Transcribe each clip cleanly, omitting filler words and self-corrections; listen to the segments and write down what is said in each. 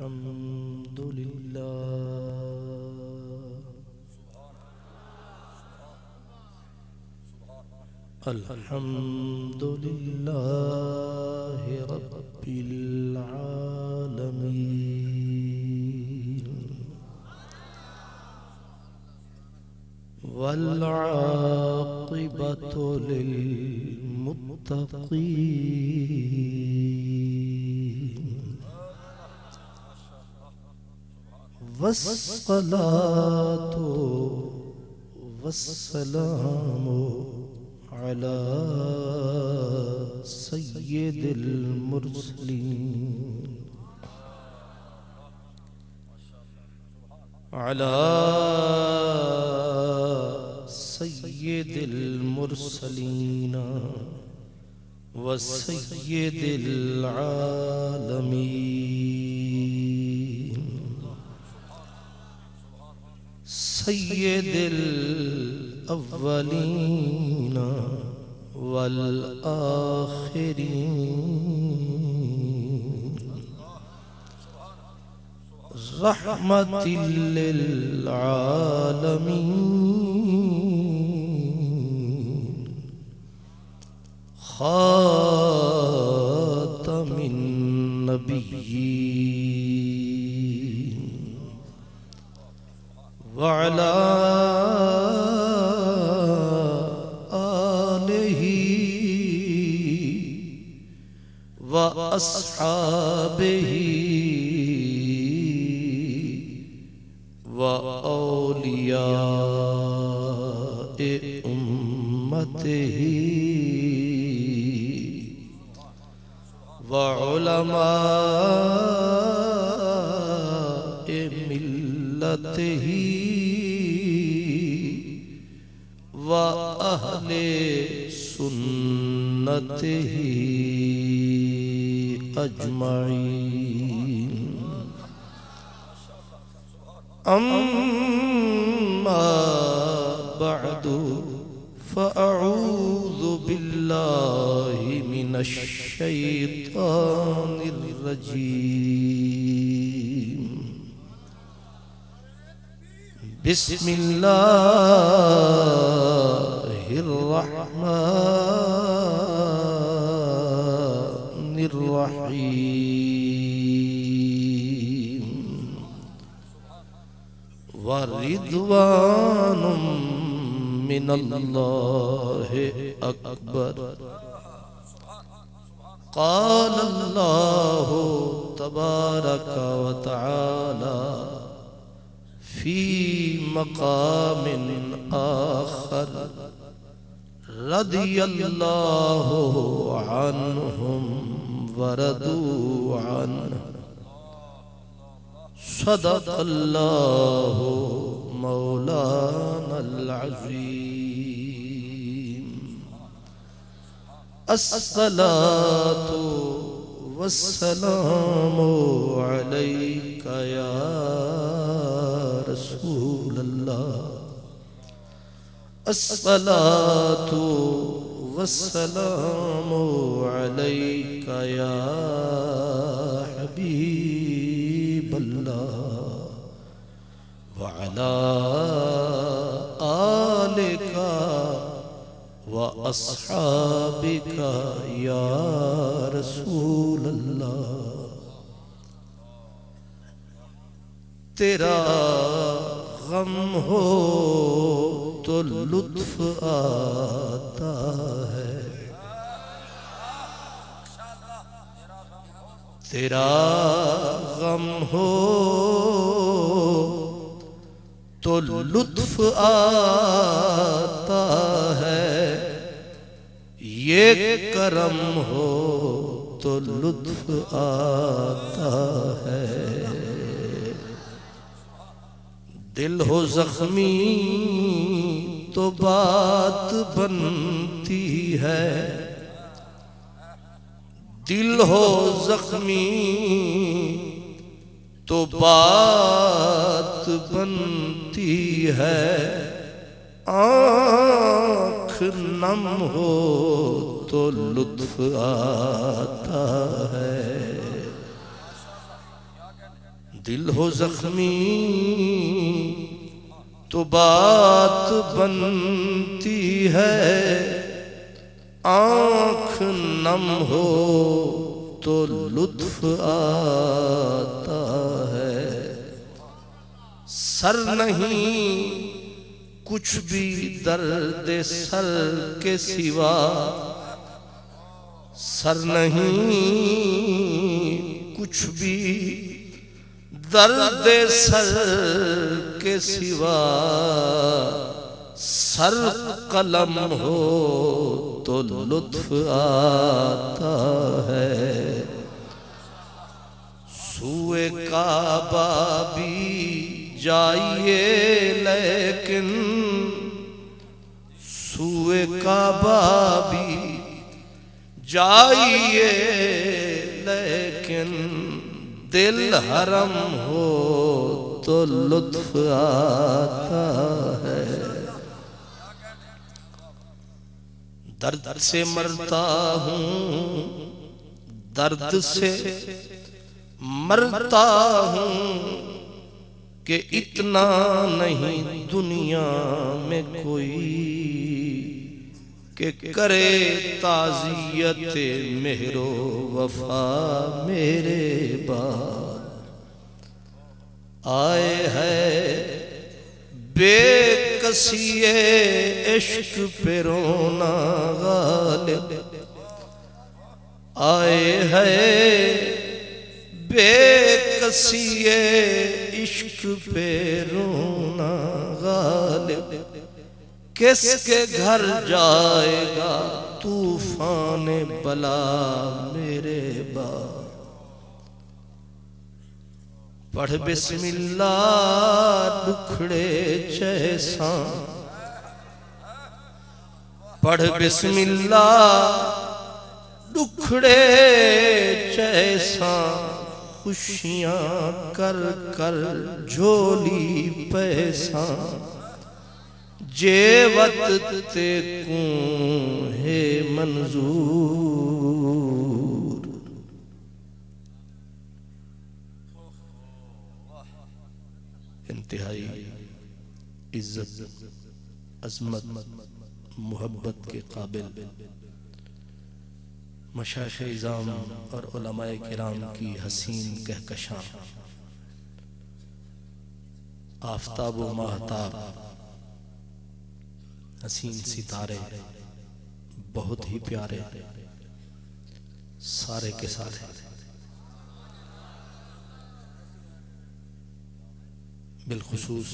अल्हम्दुलिल्लाह रब्बिल आलमीन वल आक़िबतु लिल मुत्तक़ीन वस्सलातु वस्सलामु अला सय्यिदिल मुरसलीन अला सय्यिदिल मुरसलीन व सय्यिदिल आलमीन सय्यिदिल अव्वलीन वल आखिरीन रहमतिल लिल आलमीन खातमिन नबिय्यीन व अला व अस्हाबिही व औलियाए उम्मतिही व उलमाए मिल्लतिही व अहले सुन्नतिही अजमाईन अम्मा बअदु फ़अऊज़ु बिल्लाहि मिनश शैतानिर रजीम बिस्मिल्लाहिर रहमानिर रहीम व रिदवानुम मिनल्लाहि अकबर क़ाल अल्लाहु तबारक व तआला फी मक़ामिन आखर रदियल्लाहु अन्हुम व रदू अन्हु सदक़ल्लाहु मौलानल अज़ीम अस्सलातु वस्सलामु अलैका या रसूलल्लाह अस्सलातु वस्सलामु अलैका या हबीबल्लाह व अला आलिका व अस्हाबिका या रसूलल्लाह तेरा गम हो तो लुत्फ आता है तेरा गम हो तो लुत्फ आता है ये करम हो तो लुत्फ आता है दिल हो जख्मी तो बात बनती है दिल हो जख्मी तो बात बनती है आँख नम हो तो लुत्फ आता है दिल हो जख्मी तो बात बनती है, आँख नम हो तो लुत्फ आता है। सर नहीं कुछ भी दर्द सर के सिवा, सर नहीं कुछ भी दर्द सर के सिवा, सर कलम हो तो लुत्फ आता है। सूए काबा भी जाइए लेकिन, सूए काबा भी जाइए लेकिन, दिल हरम हो तो लुत्फ आता है। दर्द से मरता हूँ, दर्द से मरता हूँ कि इतना नहीं दुनिया में कोई के करे ताज़ियत मेहरो वफा मेरे बाद। आए है बेकसिए इश्क पे रोना गालिब, आए है बेकसिए इश्क पे रोना गालिब। किसके घर जाएगा तूफान बला मेरे बाद। पढ़ बिस्मिल्लाह दुखड़े जैसा, पढ़ बिस्मिल्लाह दुखड़े जैसा, खुशियां कर कर झोली पैसा। जेवत ते कूं है मंजूर। इंतहाई इज्जत अजमत मोहब्बत के काबिल मशाइख़ इज़ाम और उलमाए किराम की हसीन कहकशां, आफ़ताब व महताब, हसीन सितारे बहुत ही प्यारे सारे के सारे, बिलखुसूस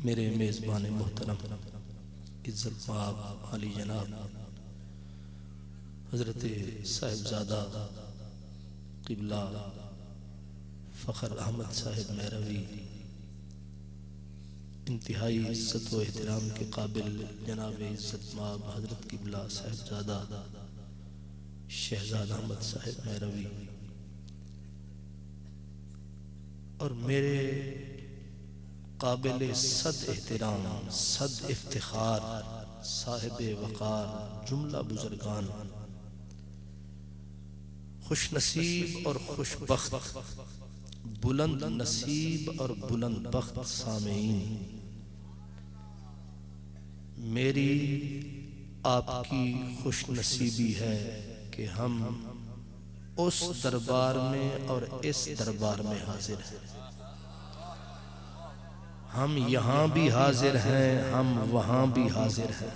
मेरे मेज़बान मोहतरम इज्जत माब आली जनाब हज़रत साहिबजादा क़िबला फ़ख़र अहमद साहिब मेहरवी, इंतहाई इज्जत व एहतराम के काबिल जनाब इज्जत माब हज़रत क़िबला साहिबजादा शहजादा अहमद साहिब मेहरवी, और मेरे काबिल सद एहतराम सद इफ्तिखार साहिब वक़ार जुमला बुज़ुर्गान, खुश नसीब और खुशबख्त, बुलंद नसीब और बुलंद बख्त सामीन, मेरी आपकी खुश नसीबी है कि हम उस दरबार में और इस दरबार में हाजिर हैं। हम यहाँ भी हाजिर हैं, हम वहाँ भी हाजिर हैं।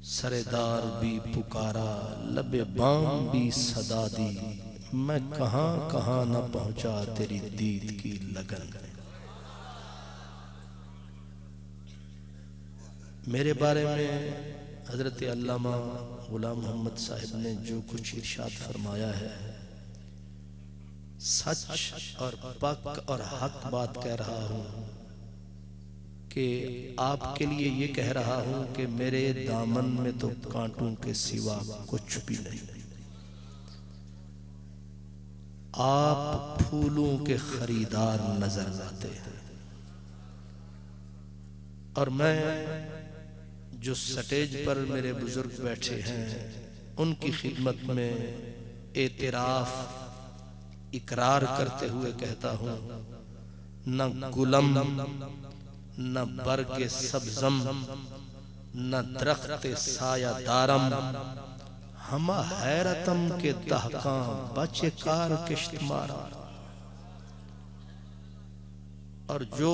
सरेदार भी पुकारा, लबे बाम भी सदा दी, मैं कहाँ कहाँ न पहुँचा तेरी दीद की लगन। मेरे बारे में हज़रत अल्लामा गुलाम मोहम्मद साहिब ने जो कुछ इरशाद फरमाया है, सच और पक और हक बात कह रहा हूँ कि आपके लिए ये कह रहा हूँ कि मेरे दामन में तो कांटों के सिवा कुछ भी नहीं। आप फूलों के खरीदार नजर आते हैं, और मैं जो स्टेज पर मेरे बुजुर्ग बैठे हैं उनकी खिदमत में एतराफ इकरार करते हुए कहता हूं, न गुलम न बरगे सब्जम न दरख्त साया दारम, हम हैरतम के दहका बचे कार किश्त मारा। और जो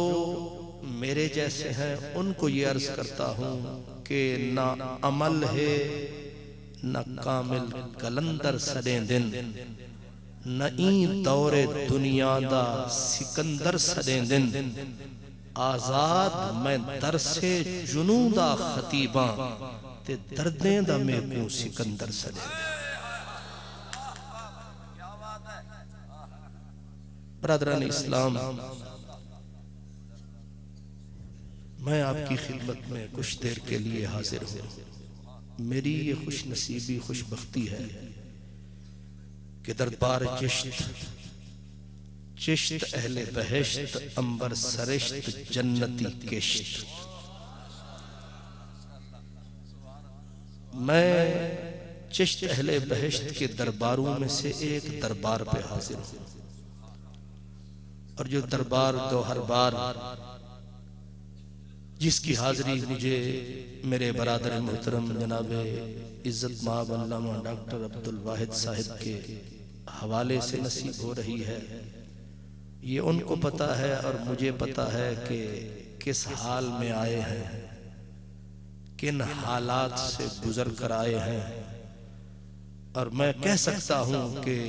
मेरे जैसे हैं उनको ये अर्ज करता हूं कि ना अमल है न कामिल कलंदर सदे दिन, न ई दौरे दुनिया दा सिकंदर सदे दिन, आजाद मैं दर से जुनू दा खतीबा ते दर्दें दा मेकू सिकंदर सदे। ब्रदरान इस्लाम, मैं आपकी खिदमत में कुछ देर के लिए हाजिर हूं। मेरी ये खुश नसीबी खुशबख्ती है कि दरबार चिश्त अहले बहश्त अंबर सरिश्त जन्नती किश्त, मैं चिश्त अहले बहश्त के दरबारों में से एक दरबार पे हाजिर हूं। और जो दरबार हर बार जिसकी हाजिरी मुझे मेरे बरादर मोहतरम जनाबे इज्जत माब अल्लामा डॉक्टर अब्दुल वाहिद साहिब के हवाले से नसीब हो रही है, ये उनको पता है और मुझे पता है कि किस हाल में आए हैं, किन हालात से गुजर कर आए हैं। और मैं कह सकता हूं कि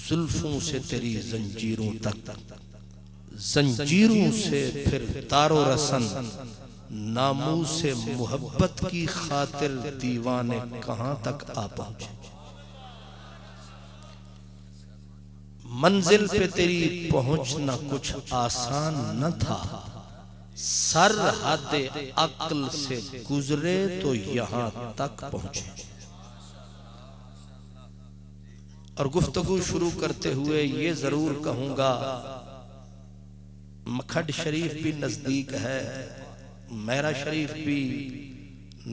जुल्फों से तेरी जंजीरों तक, जंजीरों से फिर तारो रसन, नामू से मोहब्बत की खातिर दीवाने कहां तक आ पहुंचे। मंजिल पे तेरी पहुंचना कुछ आसान न था, सर हद अक्ल से गुजरे तो यहां तक पहुंचे। और गुफ्तगू शुरू करते हुए ये जरूर कहूंगा, मखड शरीफ भी नजदीक है, मेरा शरीफ भी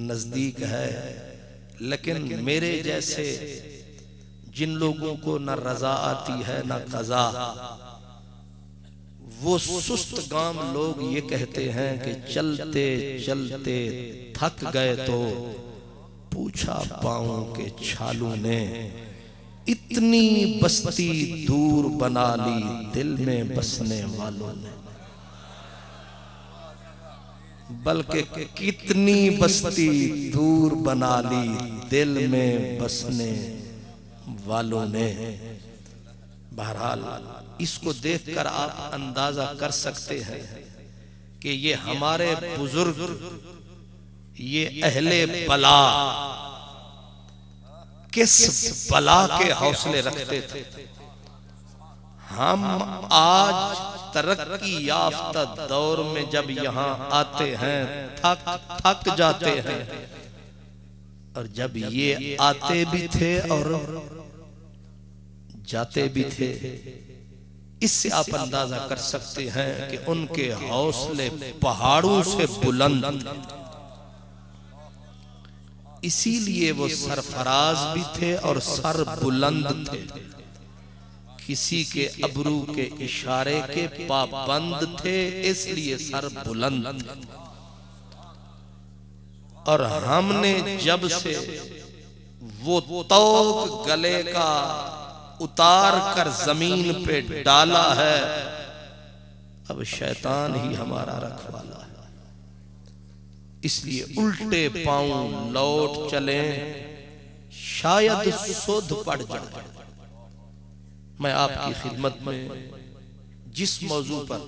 नजदीक है, लेकिन मेरे जैसे जिन लोगों को न रजा आती है न कजा, वो सुस्त गाम लोग ये कहते हैं कि चलते चलते थक गए तो पूछा पांव के छालू ने, इतनी बस्ती दूर बना ली दिल में बसने वालों ने। बल्कि कितनी बस्ती दूर बना ली दिल में बसने वालों ने। बहरहाल इसको देखकर आप अंदाजा कर सकते हैं कि ये हमारे बुजुर्ग, ये अहले बला किस बला के हौसले रखते थे। हम आज तरक्की याफ्ता दौर में जब यहाँ आते हैं थक जाते हैं, और जब ये आते भी थे और जाते भी थे, इससे आप अंदाजा कर सकते हैं कि उनके हौसले पहाड़ों से बुलंद, इसीलिए वो सरफराज भी थे और सर बुलंद थे, किसी के अबरू के इशारे के पाबंद थे, इसलिए सर बुलंद। और हमने जब से वो तौक गले का उतार कर जमीन पे डाला है, अब शैतान ही हमारा रखवाला है। इसलिए उल्टे पांव लौट चले, शायद सुध पड़ जाए। मैं आपकी खिदमत में जिस मौजू पर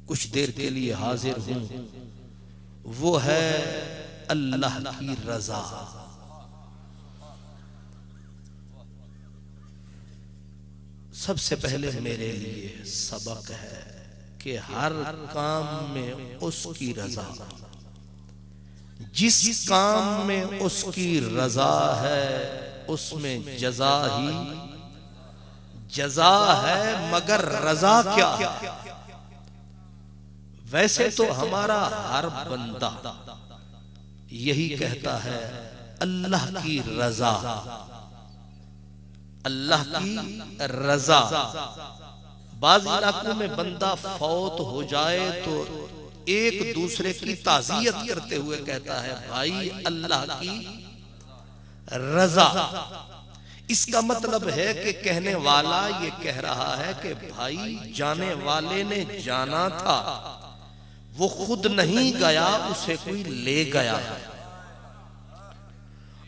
कुछ देर के लिए हाजिर हूं, वो है अल्लाह की रजा। सबसे पहले मेरे लिए सबक है कि हर काम में उसकी रजा, जिस काम में उसकी रजा है उसमें जजा ही जजा है, मगर रजा क्या? वैसे तो हमारा हर बंदा यही कहता है अल्लाह की रजा, अल्लाह की रजा। बाज़ इलाकों में बंदा फौत हो जाए तो एक दूसरे की ताज़ियत करते हुए कहता है भाई अल्लाह की रजा। इसका मतलब है कि कहने वाला ये कह रहा है कि भाई जाने वाले ने जाना था, वो खुद नहीं गया, उसे कोई ले गया है,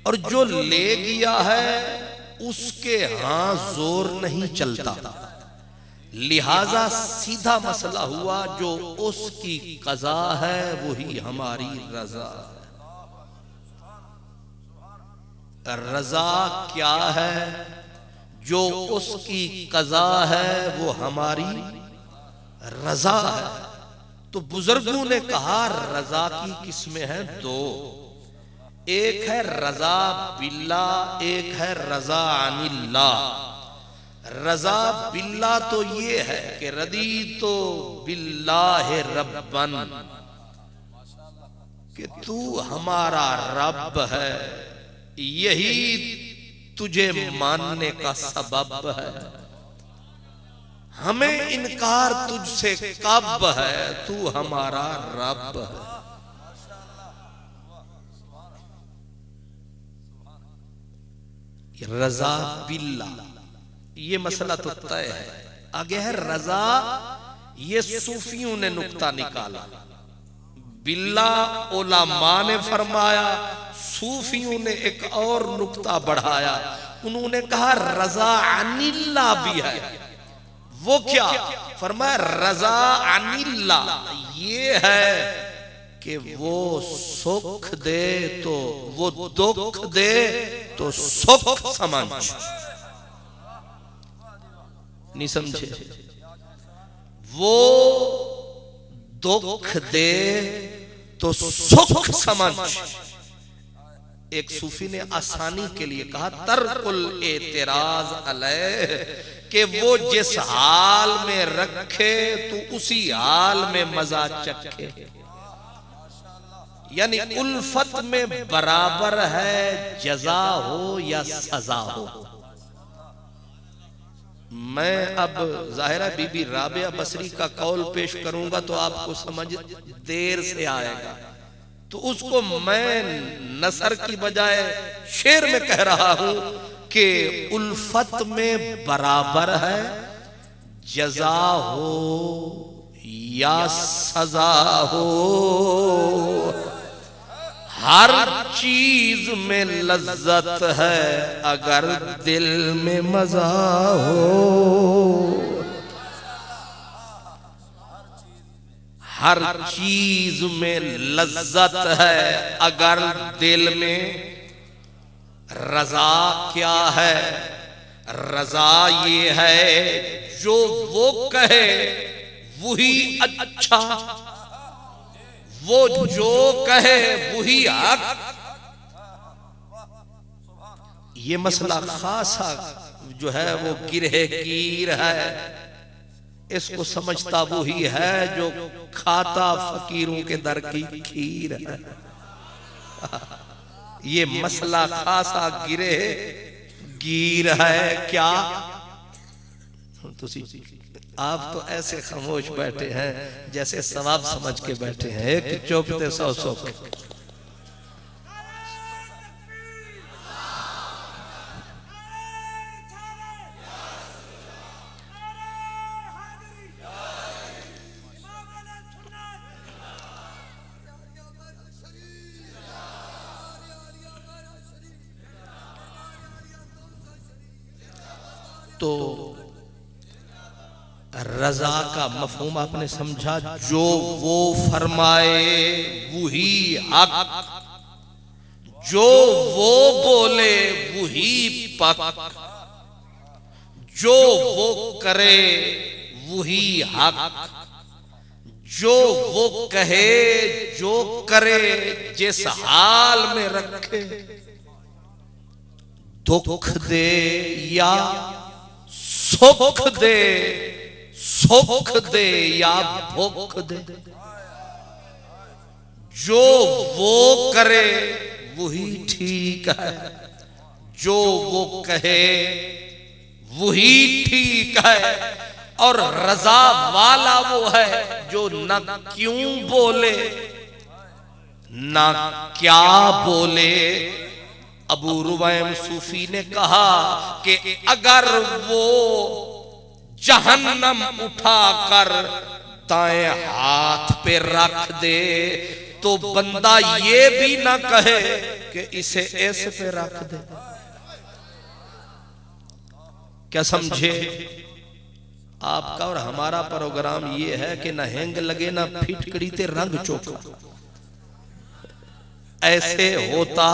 और जो ले गया है उसके हां जोर नहीं चलता। लिहाजा सीधा मसला हुआ, जो उसकी कज़ा है वही हमारी रजा है। रजा क्या है? जो उसकी कज़ा है वो हमारी रजा है। तो बुजुर्गों ने कहा रजा की किस्में हैं दो, एक है रजा बिल्ला, एक है रजा अनिल्ला। रजा बिल्ला तो ये है कि रदी तो बिल्लाह रब्बन, कि तू हमारा रब है, यही तुझे मानने का सबब है। हमें इनकार तुझसे कब है, तू हमारा रब है। रजा बिल्ला ये मसला तो तय है। आगे है रजा, ये सूफियों ने नुक्ता निकाला। बिल्ला उलमा ने फरमाया, सूफियों ने एक और नुक्ता बढ़ाया, उन्होंने कहा रजा अनिल्ला भी है। वो क्या? फरमाया रजा अनिल्ला ये है कि वो सुख दे तो, वो दुख दे तो सुख समझ। नहीं समझे? वो दुख दे तो सुख समझ। एक सूफी ने आसानी के लिए कहा तरकुल एतराज अलैह, कि वो जिस हाल में रखे तो उसी हाल में मजा चखे। यानी उल्फत में बराबर है, जजा हो या सजा हो। मैं अब ज़ाहिरा बीबी राबिया बसरी का कौल पेश करूंगा तो आपको समझ देर से आएगा, तो उसको मैं नसर की बजाय शेर में कह रहा हूं कि उल्फत में बराबर है, जजा हो या सजा हो। हर चीज में लज्जत है अगर दिल में मजा हो। हर चीज में लज्जत है अगर दिल में। रजा क्या है? रजा ये है जो वो कहे वही अच्छा, वो जो कहे वही हक। ये मसला खासा जो है वो गिरहे कीर है। इसको समझता वही है जो खाता फकीरों के दर की खीर है। ये मसला खासा गिरे गिर है। क्या आप तो ऐसे खामोश बैठे हैं जैसे सवाब समझ के बैठे हैं, एक चौपते 100 तो रजा का मफहूम आपने समझा? जो वो फरमाए वही हक, जो वो बोले वही पक, जो वो करे वही हक, जो वो कहे जो करे जिस हाल में रखे। दुख दे या सुख दे, सुख दे या भूख दे, जो वो करे वही ठीक है, जो वो कहे वही ठीक है, और रजा वाला वो है जो न क्यों बोले ना क्या बोले। अबू रुवैम सूफी ने कहा कि अगर वो जहन्नम उठाकर दाएं हाथ पे रख दे तो बंदा ये भी ना कहे कि इसे ऐसे पे रख दे। क्या समझे? आपका और हमारा प्रोग्राम ये है कि ना हैंग लगे ना फिटकड़ी ते रंग चोखा। ऐसे होता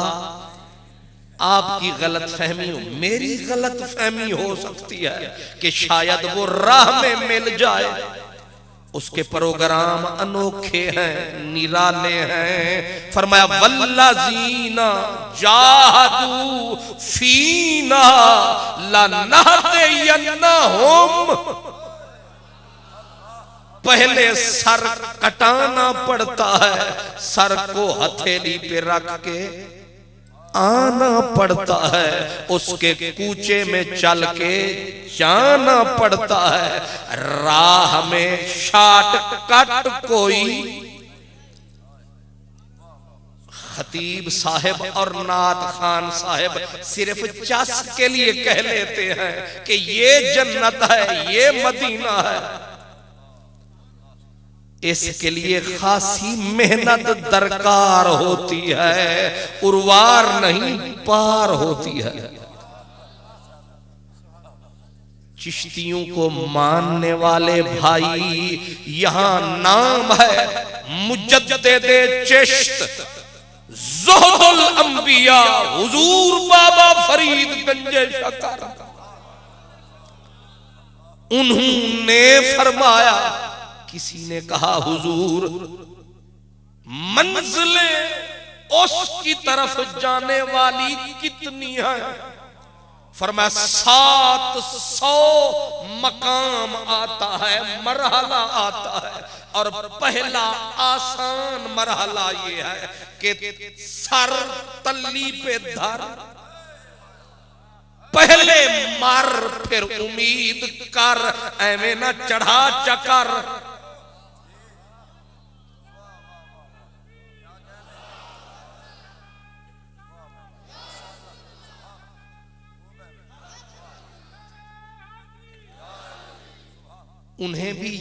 आपकी गलत फहमी हो, मेरी गलत फहमी हो सकती है कि शायद वो राह में मिल जाए। उसके प्रोग्राम अनोखे हैं, निराले हैं। फरमाया वल्लज़ीना जाहदू फीना लनहदियन्नहुम। पहले सर कटाना पड़ता है, सर को हथेली पे रख के आना पड़ता है, उसके कूचे में चल के जाना पड़ता है। राह में शॉर्टकट कोई खतीब साहब और नात खान साहब सिर्फ चस के लिए कह लेते हैं कि ये जन्नत है, ये मदीना है। इसके लिए खासी मेहनत दरकार होती है, उर्वार नहीं पार होती है। चिश्तियों को मानने वाले भाई, यहां नाम है मुजद्दिदे चिश्त ज़ुहदुल अंबिया हुजूर बाबा फरीद गंजे शकर। उन्होंने फरमाया, किसी ने कहा हुजूर मंजिलें उसकी तरफ जाने वाली कितनी है? फरमाया 700 मकाम आता है, मरहला आता है। और पहला आसान मरहला ये है कि सर तल्ली पे धर, पहले मर फिर उम्मीद कर, ऐਵੇਂ ना चढ़ा चकर। उन्हें भी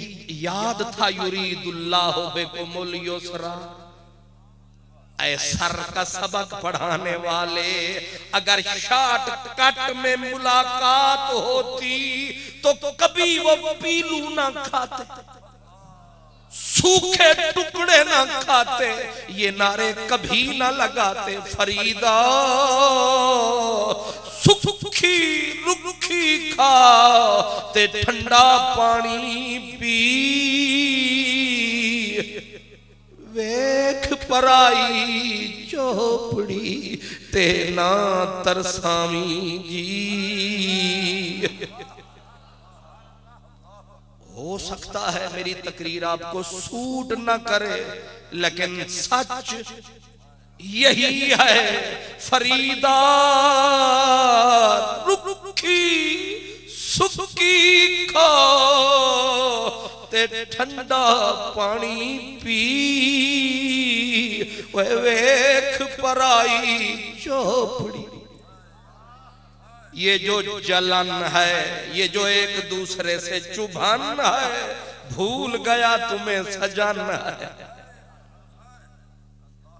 याद था युरीदुल्लाहु बिकुमुल युसरा। सर का सबक पढ़ाने वाले, अगर शॉर्टकट में मुलाकात होती तो कभी वो पीलू ना खाते, सूखे टुकड़े ना खाते, ये नारे कभी ना लगाते। फरीदा सुखी रुखी खा ते ठंडा पानी पी, वेख पराई चौपड़ी ते ना तरसामी जी। हो सकता है मेरी तकरीर आपको सूट ना करे, लेकिन सच यही है। फरीदा रुखी सुखी खा ते ठंडा पानी पी, वेख पराई चौपड़ी। ये जो जलन है, ये जो एक दूसरे से चुभन है, भूल गया तुम्हें सजन है।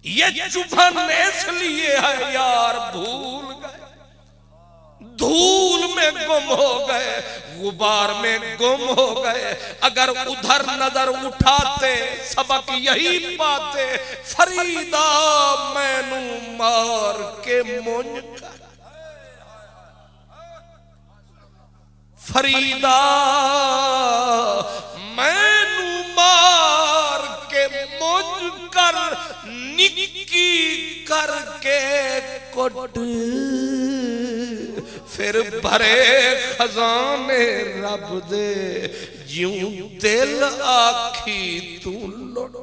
ये चुभन इसलिए है यार, भूल गए, धूल में गुम हो गए, गुबार में गुम हो गए। अगर उधर नजर उठाते सबक यही पाते। फरीदा मैनू मार के मुंज, फरीदा मैनू मार के मुंज कर, निक्की करके कुट, फिर भरे खजाने रब दे, ज्यों दिल आखी तू लुट।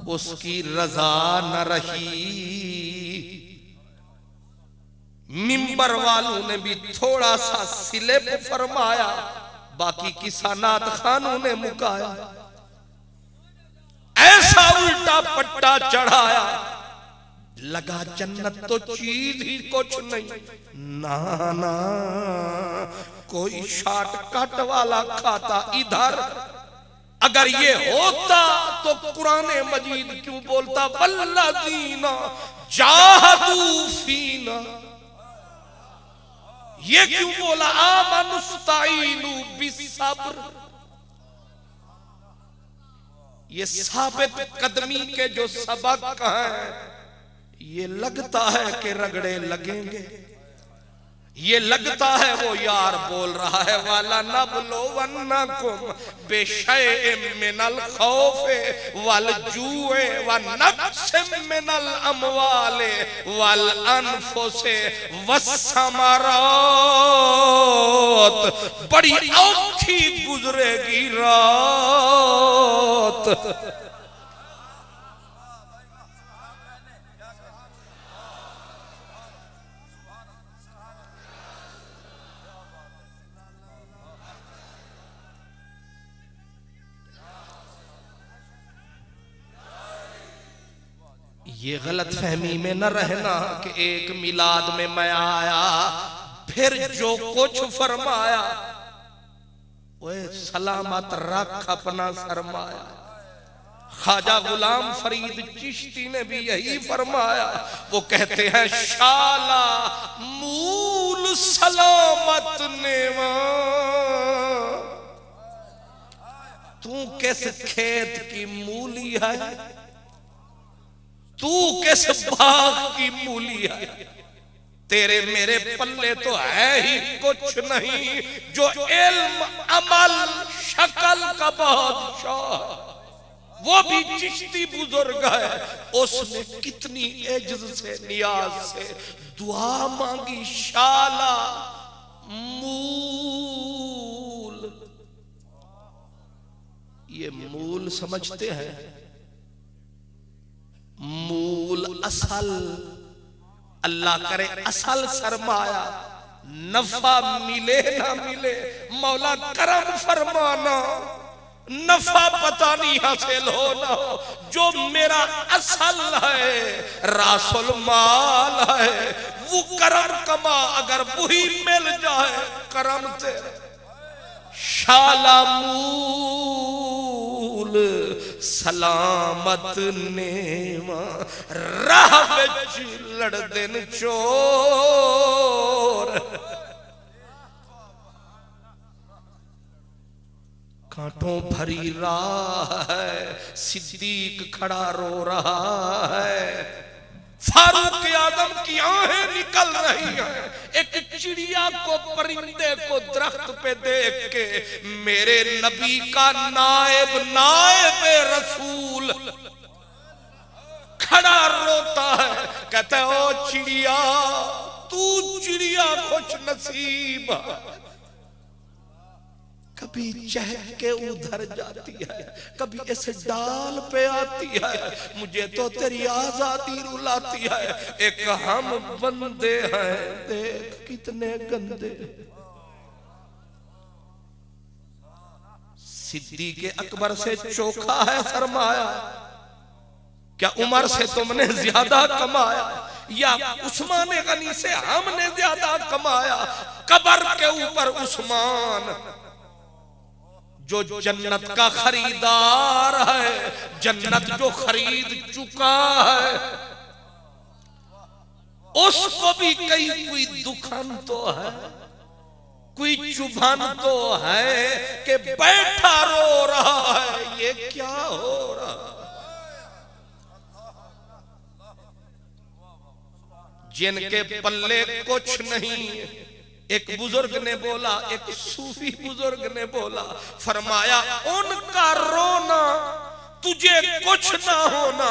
उसकी रजा न रही मिंबर वालों ने भी थोड़ा सा सिलेप फरमाया, बाकी किसानात खानों ने मुकाया। ऐसा उल्टा पट्टा चढ़ाया, लगा जन्नत तो चीज ही कुछ नहीं। ना ना, कोई शॉर्टकट वाला खाता इधर। अगर ये होता तो कुरान मजीद क्यों बोलता वल्लज़ीना जाहदू फीना? ये क्यों बोला आमनुस्ताईनु बिस्सब्र? ये साबित कदमी के जो सबक हैं, ये लगता है कि रगड़े लगेंगे। ये लगता है वो यार बोल रहा है वाला नबलो वन्नकुम बेशैइन मिनल खौफे वल जूए व नक्सिम मिनल अमवाले वल अनफुसे वस्समरात। बड़ी औखी गुजरेगी रात। ये गलत फहमी में न रहना कि एक मिलाद में मैं आया फिर जो कुछ फरमाया वो सलामत रख अपना सरमाया। ख्वाजा गुलाम फरीद चिश्ती ने भी यही फरमाया। वो कहते हैं शाला मूल सलामत नेवा, तू किस खेत की मूली है, तू किस बाग की मूली है। तेरे मेरे पल्ले तो है ही कुछ नहीं, जो इल्म अमल शक्ल का बादशाह। वो भी चिश्ती बुजुर्ग है, उसने कितनी एजज से नियाज से दुआ मांगी। शाला मूल, ये मूल समझते हैं? मूल असल, अल्लाह करे असल सरमाया, नफा मिले ना मिले मौला करम फरमाना। नफा पता नहीं हासिल हो ना हो, जो मेरा असल है रासुल माल है, वो करम कमा अगर वही मिल जाए करम तेरा। शाला मूल सलामत नेवा, राह विच लड़दे न चोर। कांटों भरी राह है, सिद्दीक खड़ा रो रहा है। फारूक आजम की आहें निकल रही हैं। एक चिड़िया को, परिंदे को दरख्त पे देख के मेरे नबी का नायब रसूल खड़ा रोता है। कहता है ओ चिड़िया, तू चिड़िया खुश नसीब, कभी चहक के उधर जाती है, कभी इस डाल पे आती है। मुझे तो तेरी आजादी रुलाती है। एक हम बंदे हैं, देख कितने गंदे। सिद्दीक अकबर से चोखा है सरमाया, क्या उमर से तुमने ज्यादा कमाया, या उस्मान गनी से हमने ज्यादा कमाया? कबर के ऊपर उस्मान जो जन्नत का खरीदार है, जन्नत जो खरीद चुका है, उसको भी कोई दुखन तो है, कोई चुभन तो है कि बैठा रो रहा है। ये क्या हो रहा? जिनके पल्ले कुछ नहीं, एक बुजुर्ग ने बोला, एक सूफी बुजुर्ग ने बोला, फरमाया उनका रोना तुझे कुछ ना होना,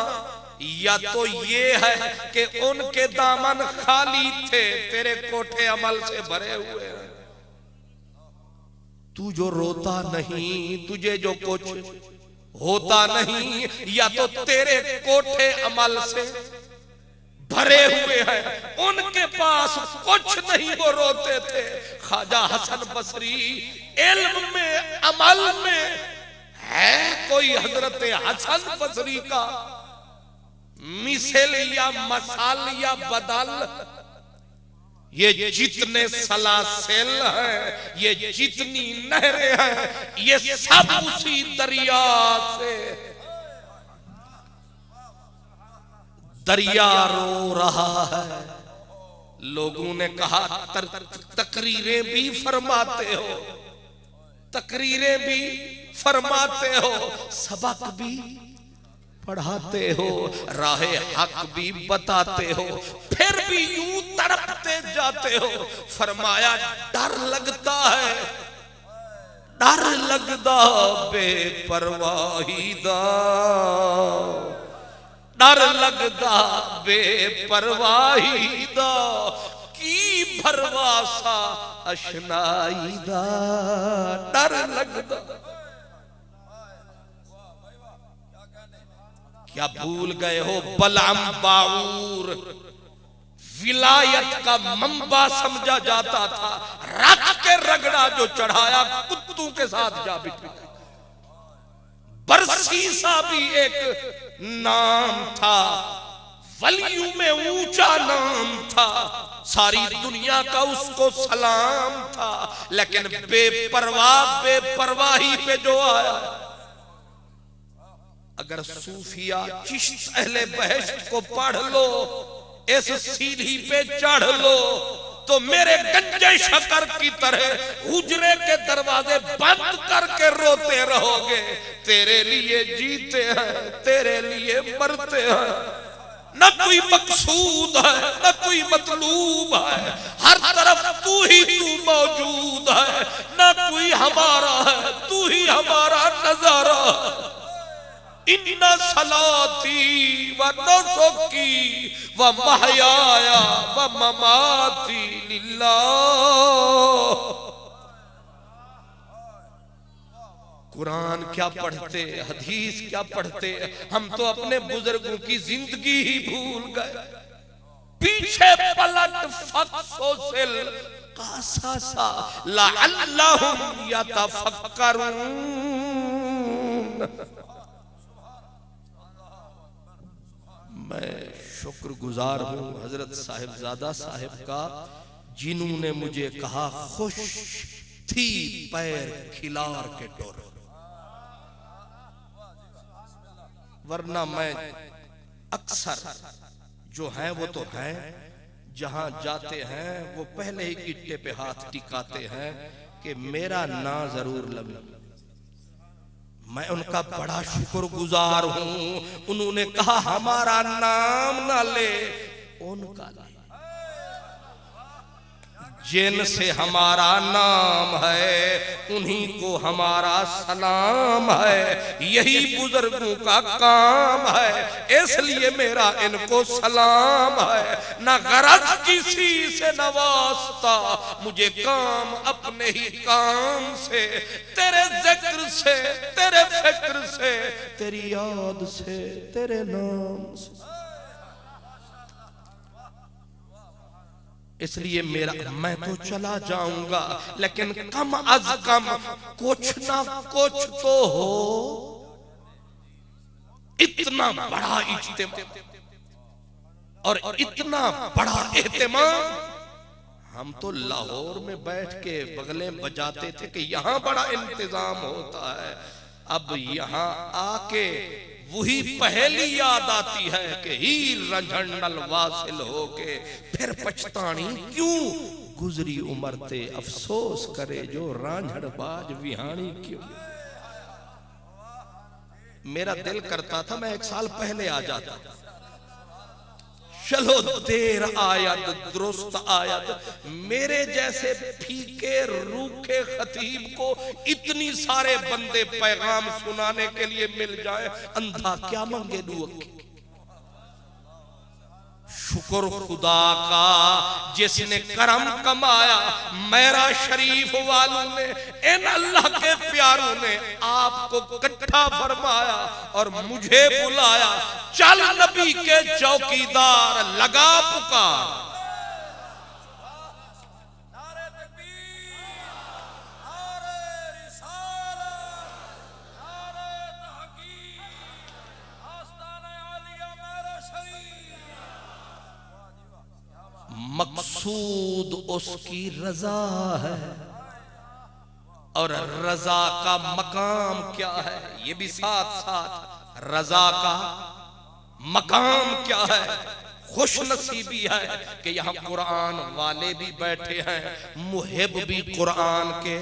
या तो ये है कि उनके दामन खाली थे, तेरे कोठे अमल से भरे हुए हैं। तू जो रोता नहीं, तुझे जो कुछ होता नहीं, या तो तेरे कोठे अमल से भरे हुए हैं, उनके पास कुछ नहीं, वो रोते थे। ख्वाजा हसन बसरी इल्म में अमल में है कोई हजरत हसन बसरी का मिसल या मसाल या बदल? ये जितने सलासिल हैं, ये जितनी नहरें हैं, ये सब उसी दरिया से। दरिया रो रहा है। लोगों ने कहा तकरीरें भी फरमाते हो, तकरीरें भी फरमाते हो, सबक भी पढ़ाते हो, राहे हक भी बताते हो, फिर भी यूं तड़पते जाते हो। फरमाया डर लगता है, डर लगदा बेपरवाही दा, डर लगदा बेपरवाही दा, की भरवासा अशनाई दा, डर लगदा। क्या भूल गए हो बलअम बाऊर विलायत का मंबा समझा जाता था, रख के रगड़ा जो चढ़ाया कुत्तों के साथ जा बिठा। बरसीसा भी एक नाम था, वलियों में ऊंचा नाम था, सारी दुनिया का उसको सलाम था। लेकिन बेपरवाह बेपरवाही पे जो आया, अगर सूफिया चिश्त अहले बहश्त को पढ़ लो, इस सीढ़ी पे चढ़ लो, तो मेरे गंजे शकर की तरह हुजरे के दरवाजे बंद करके रोते रहोगे। तेरे लिए जीते हैं, तेरे लिए मरते हैं, न कोई मकसूद है, न कोई मतलूब है, हर तरफ तू ही तू मौजूद है, न कोई हमारा है, तू ही हमारा नजारा। इन्ना सलाती व नुसुकी व महयाया व ममाती लिल्लाह। कुरान क्या पढ़ते, हदीस क्या पढ़ते, हम तो अपने बुजुर्गों की जिंदगी ही भूल गए। पीछे पलट फक्सोसिल कासासा लअल्लहुम यतफक्करून। मैं शुक्रगुजार हूँ हजरत साहिबजादा साहिब का, जिन्होंने मुझे कहा खुश थी पैर खिलार के टोर, वरना मैं अक्सर जो है वो तो है, जहां जाते हैं वो पहले ही गिट्टे पे हाथ टिकाते हैं कि मेरा ना जरूर लगे। मैं उनका बड़ा शुक्रगुजार हूं। उन्होंने कहा हमारा नाम ना ले, उनका ले, जिनसे हमारा नाम है उन्हीं को हमारा सलाम है। यही बुजुर्गों का काम है, इसलिए मेरा इनको सलाम है। न गरज किसी से न वास्ता, मुझे काम अपने ही काम से, तेरे जिक्र से, तेरे फिक्र से, तेरी याद से, तेरे नाम से। इसलिए मेरा मैं तो चला जाऊंगा, लेकिन कम अज कम कुछ ना कुछ तो हो। इतना बड़ा इज्तिमा और इतना बड़ा एहतमाम, हम तो लाहौर में बैठ के बगलें बजाते थे कि यहाँ बड़ा इंतजाम होता है। अब यहाँ आके वही पहली याद आती है कि हीर रंझंडल वासिल होके फिर पछतानी क्यों, गुजरी उम्र ते अफसोस करे जो रांझड़बाज विहानी क्यों। मेरा दिल करता था मैं 1 साल पहले आ जाता, चलो देर आयद दुरुस्त आयद। मेरे जैसे फीके रूखे खतीब को इतनी सारे बंदे पैगाम सुनाने के लिए मिल जाए, अंधा क्या मांगे दुआ। शुक्र खुदा का जिसने करम कमाया, मेरा शरीफ वालों ने, इन अल्लाह के प्यारों ने आपको इकट्ठा फरमाया और मुझे बुलाया। चल नबी के चौकीदार, लगा पुकार। मकसूद उसकी रजा है, और रजा का मकाम क्या है ये भी साथ साथ, रजा का मकाम क्या है। खुश नसीबी है कि यहाँ कुरान वाले भी बैठे हैं, मुहिब भी कुरान के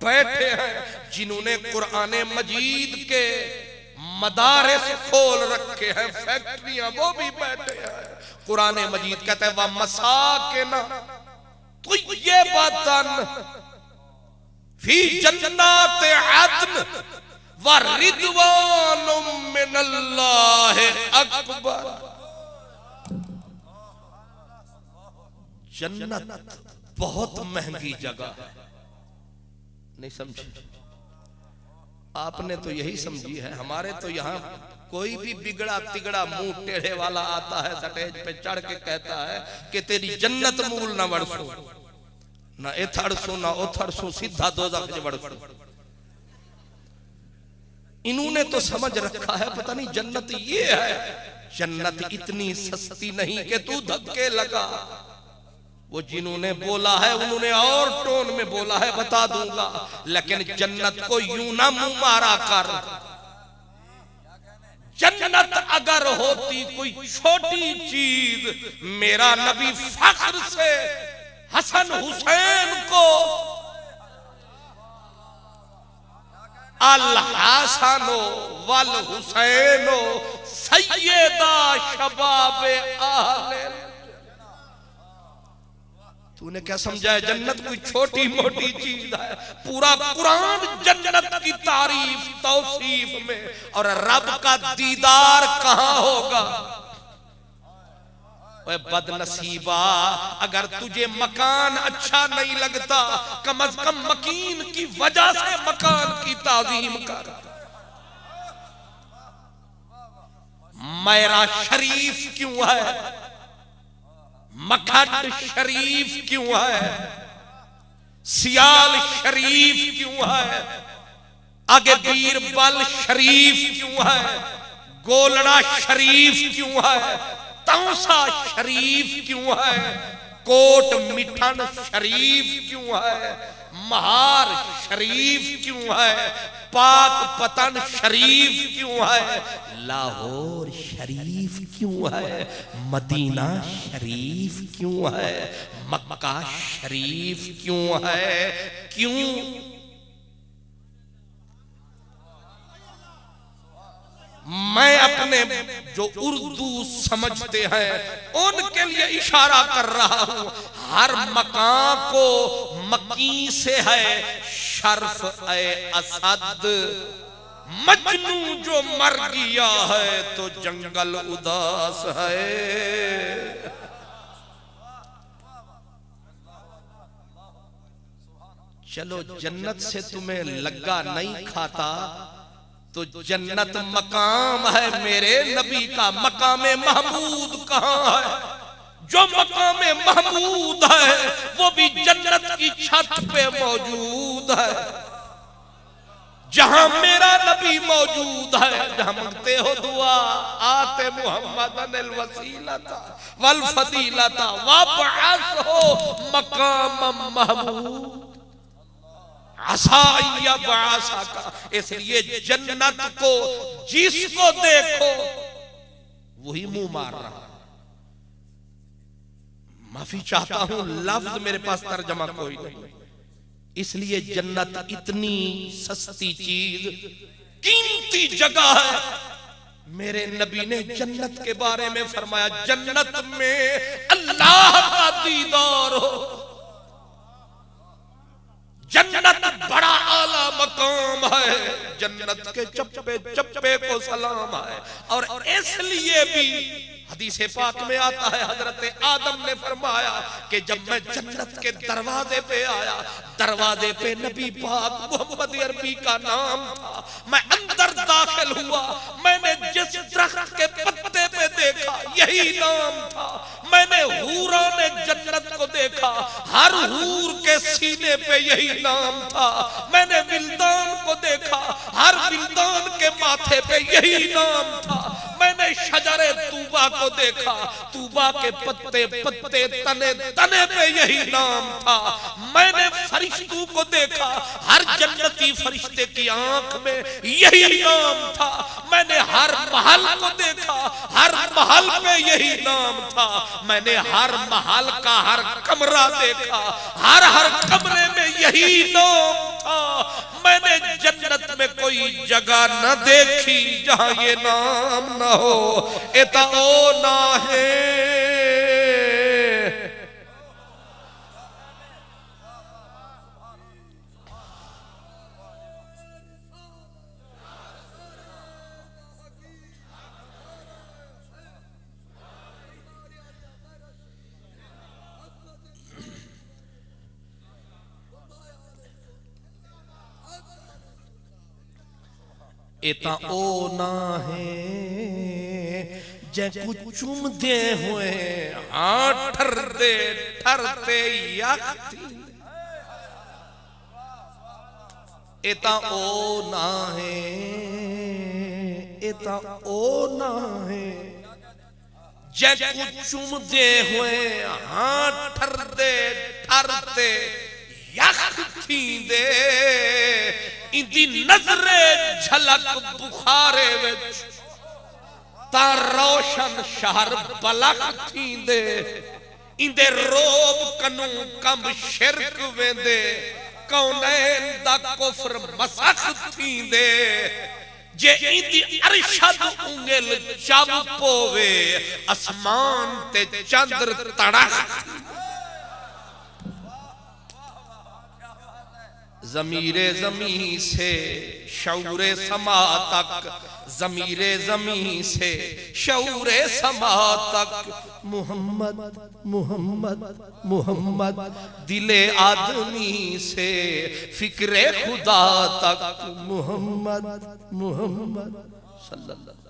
बैठे हैं, जिन्होंने कुरान मजीद के मदारिस खोल रखे हैं, फैक्ट्रियां, वो भी बैठे हैं। कुरान मजीद कहते हैं वह मसाकिन तो ये बातन फी जन्नात अदन व रिदवानुम मिनल्लाह अकबर। जन्नत बहुत महंगी जगह है, नहीं समझे? आपने तो यही समझी है। हमारे तो यहाँ कोई भी बिगड़ा तिगड़ा मुंह टेढ़े वाला आता है, स्टेज पे चढ़ के कहता है कि तेरी जन्नत मूल ना वड़सो, ना एथड़सो ना ओथड़सो, सीधा दोज़ख में वड़सो। इन्होंने तो समझ रखा है पता नहीं जन्नत ये है। जन्नत इतनी सस्ती नहीं कि तू धक्के लगा। वो जिन्होंने बोला है उन्होंने और टोन में बोला है, बता दूंगा, लेकिन जन्नत को यूं ना मुंह मारा कर। जन्नत अगर होती कोई छोटी चीज, मेरा नबी फख्र से हसन हुसैन को अल हसनो वल हुसैनो सैयदा शबाबे आहले। तूने क्या समझा है जन्नत कोई छोटी मोटी चीज है? पूरा कुरान जन्नत की तारीफ तौसीफ में, और रब का दीदार कहां होगा? ओए बदनसीबा, अगर तुझे मकान अच्छा नहीं लगता, कम अज कम मकीन की वजह से मकान की ताजीम कर। मेरा शरीफ क्यों है, मखद शरीफ क्यों है, सियाल शरीफ क्यों है, आगे बीरबल शरीफ क्यों है, गोलड़ा शरीफ क्यों है, तौसा शरीफ क्यों है, कोट मिठन शरीफ क्यों है, महार शरीफ क्यों है, पाक पतन शरीफ क्यों है, लाहौर शरीफ क्यों है, मदीना शरीफ क्यों है, मक्का शरीफ क्यों है? क्यों? मैं अपने जो उर्दू समझते हैं उनके लिए इशारा कर रहा हूं। हर मकान को मकी से है शर्फ ए असद, मजनू जो मर गया है तो जंगल उदास है। चलो जन्नत से तुम्हें लग्गा नहीं खाता तो जन्नत मकाम है मेरे नबी का। मकामे महमूद कहां है? जो मकामे महमूद है वो भी जन्नत की छत पे मौजूद है, जहां मेरा नबी मौजूद है। जहां मांगते हो दुआ, आते मुहम्मदन अल वसीलता वल फदीलता वबअस हो मकाम महमूद आसाया बासा का। इसलिए जन्नत को जिसको देखो वही मुंह मार रहा। माफी चाहता हूं, लफ्ज मेरे पास तर्जमा कोई नहीं। इसलिए जन्नत इतनी सस्ती चीज, कीमती जगह है। मेरे नबी ने जन्नत के बारे में फरमाया, जन्नत में अल्लाह का दीदार हो। जन्नत बड़ा आला मकाम है, जन्नत के चप्पे चप्पे को सलाम है। और इसलिए भी हदीस पाक में आता है, हजरत आदम ने फरमाया कि जब मैं जन्नत के दरवाजे पे आया, दरवाजे पे नबी पाक मोहम्मद अरबी का नाम था। मैं अंदर दाखिल हुआ, मैंने जिस दरख्त के देखा यही नाम था। मैंने हूरान जन्नत को देखा, हर हूर के सीने पे यही नाम था। मैंने विल्दान को देखा, हर विल्दान के माथे पे यही नाम था। मैंने शजरे तूबा को देखा, तूबा के पत्ते पत्ते तने तने पे यही नाम था। मैंने फरिश्तों को देखा, हर जन्नती फरिश्ते की आंख में यही नाम था। मैंने हर महल को देखा, हर महल पे यही नाम था। मैंने हर महल का हर कमरा देखा, हर कमरे में यही नाम था। मैंने जन्नत में कोई जगह न देखी जहां ये नाम न हो। एता ओ ना है एता ओ ना है जे कुछ चुम दे हुए हाँ ठर दे ठरते याख्ती। एता ओ ना है, एता ओ ना है जे कुछ चुम दे हुए हाँ ठर दे ठरते याख्ती दे। इंदी नजरे झलक बुखारे विच ता रोशन शहर बलख थींदे। इंदे रोब कनू कम शिरक वेंदे, कौनैन दा कुफ्र मसख थींदे। जे इंदी अरशद उंगल चब पोवे, आसमान ते चंद्र तड़क। ज़मीरे ज़मीं से शऊरे समा तक, ज़मीरे ज़मीं से शऊरे समा तक। मुहम्मद मुहम्मद मुहम्मद दिले आदमी से फिक्रे खुदा तक। मुहम्मद मुहम्मद सल्लल्लाहु।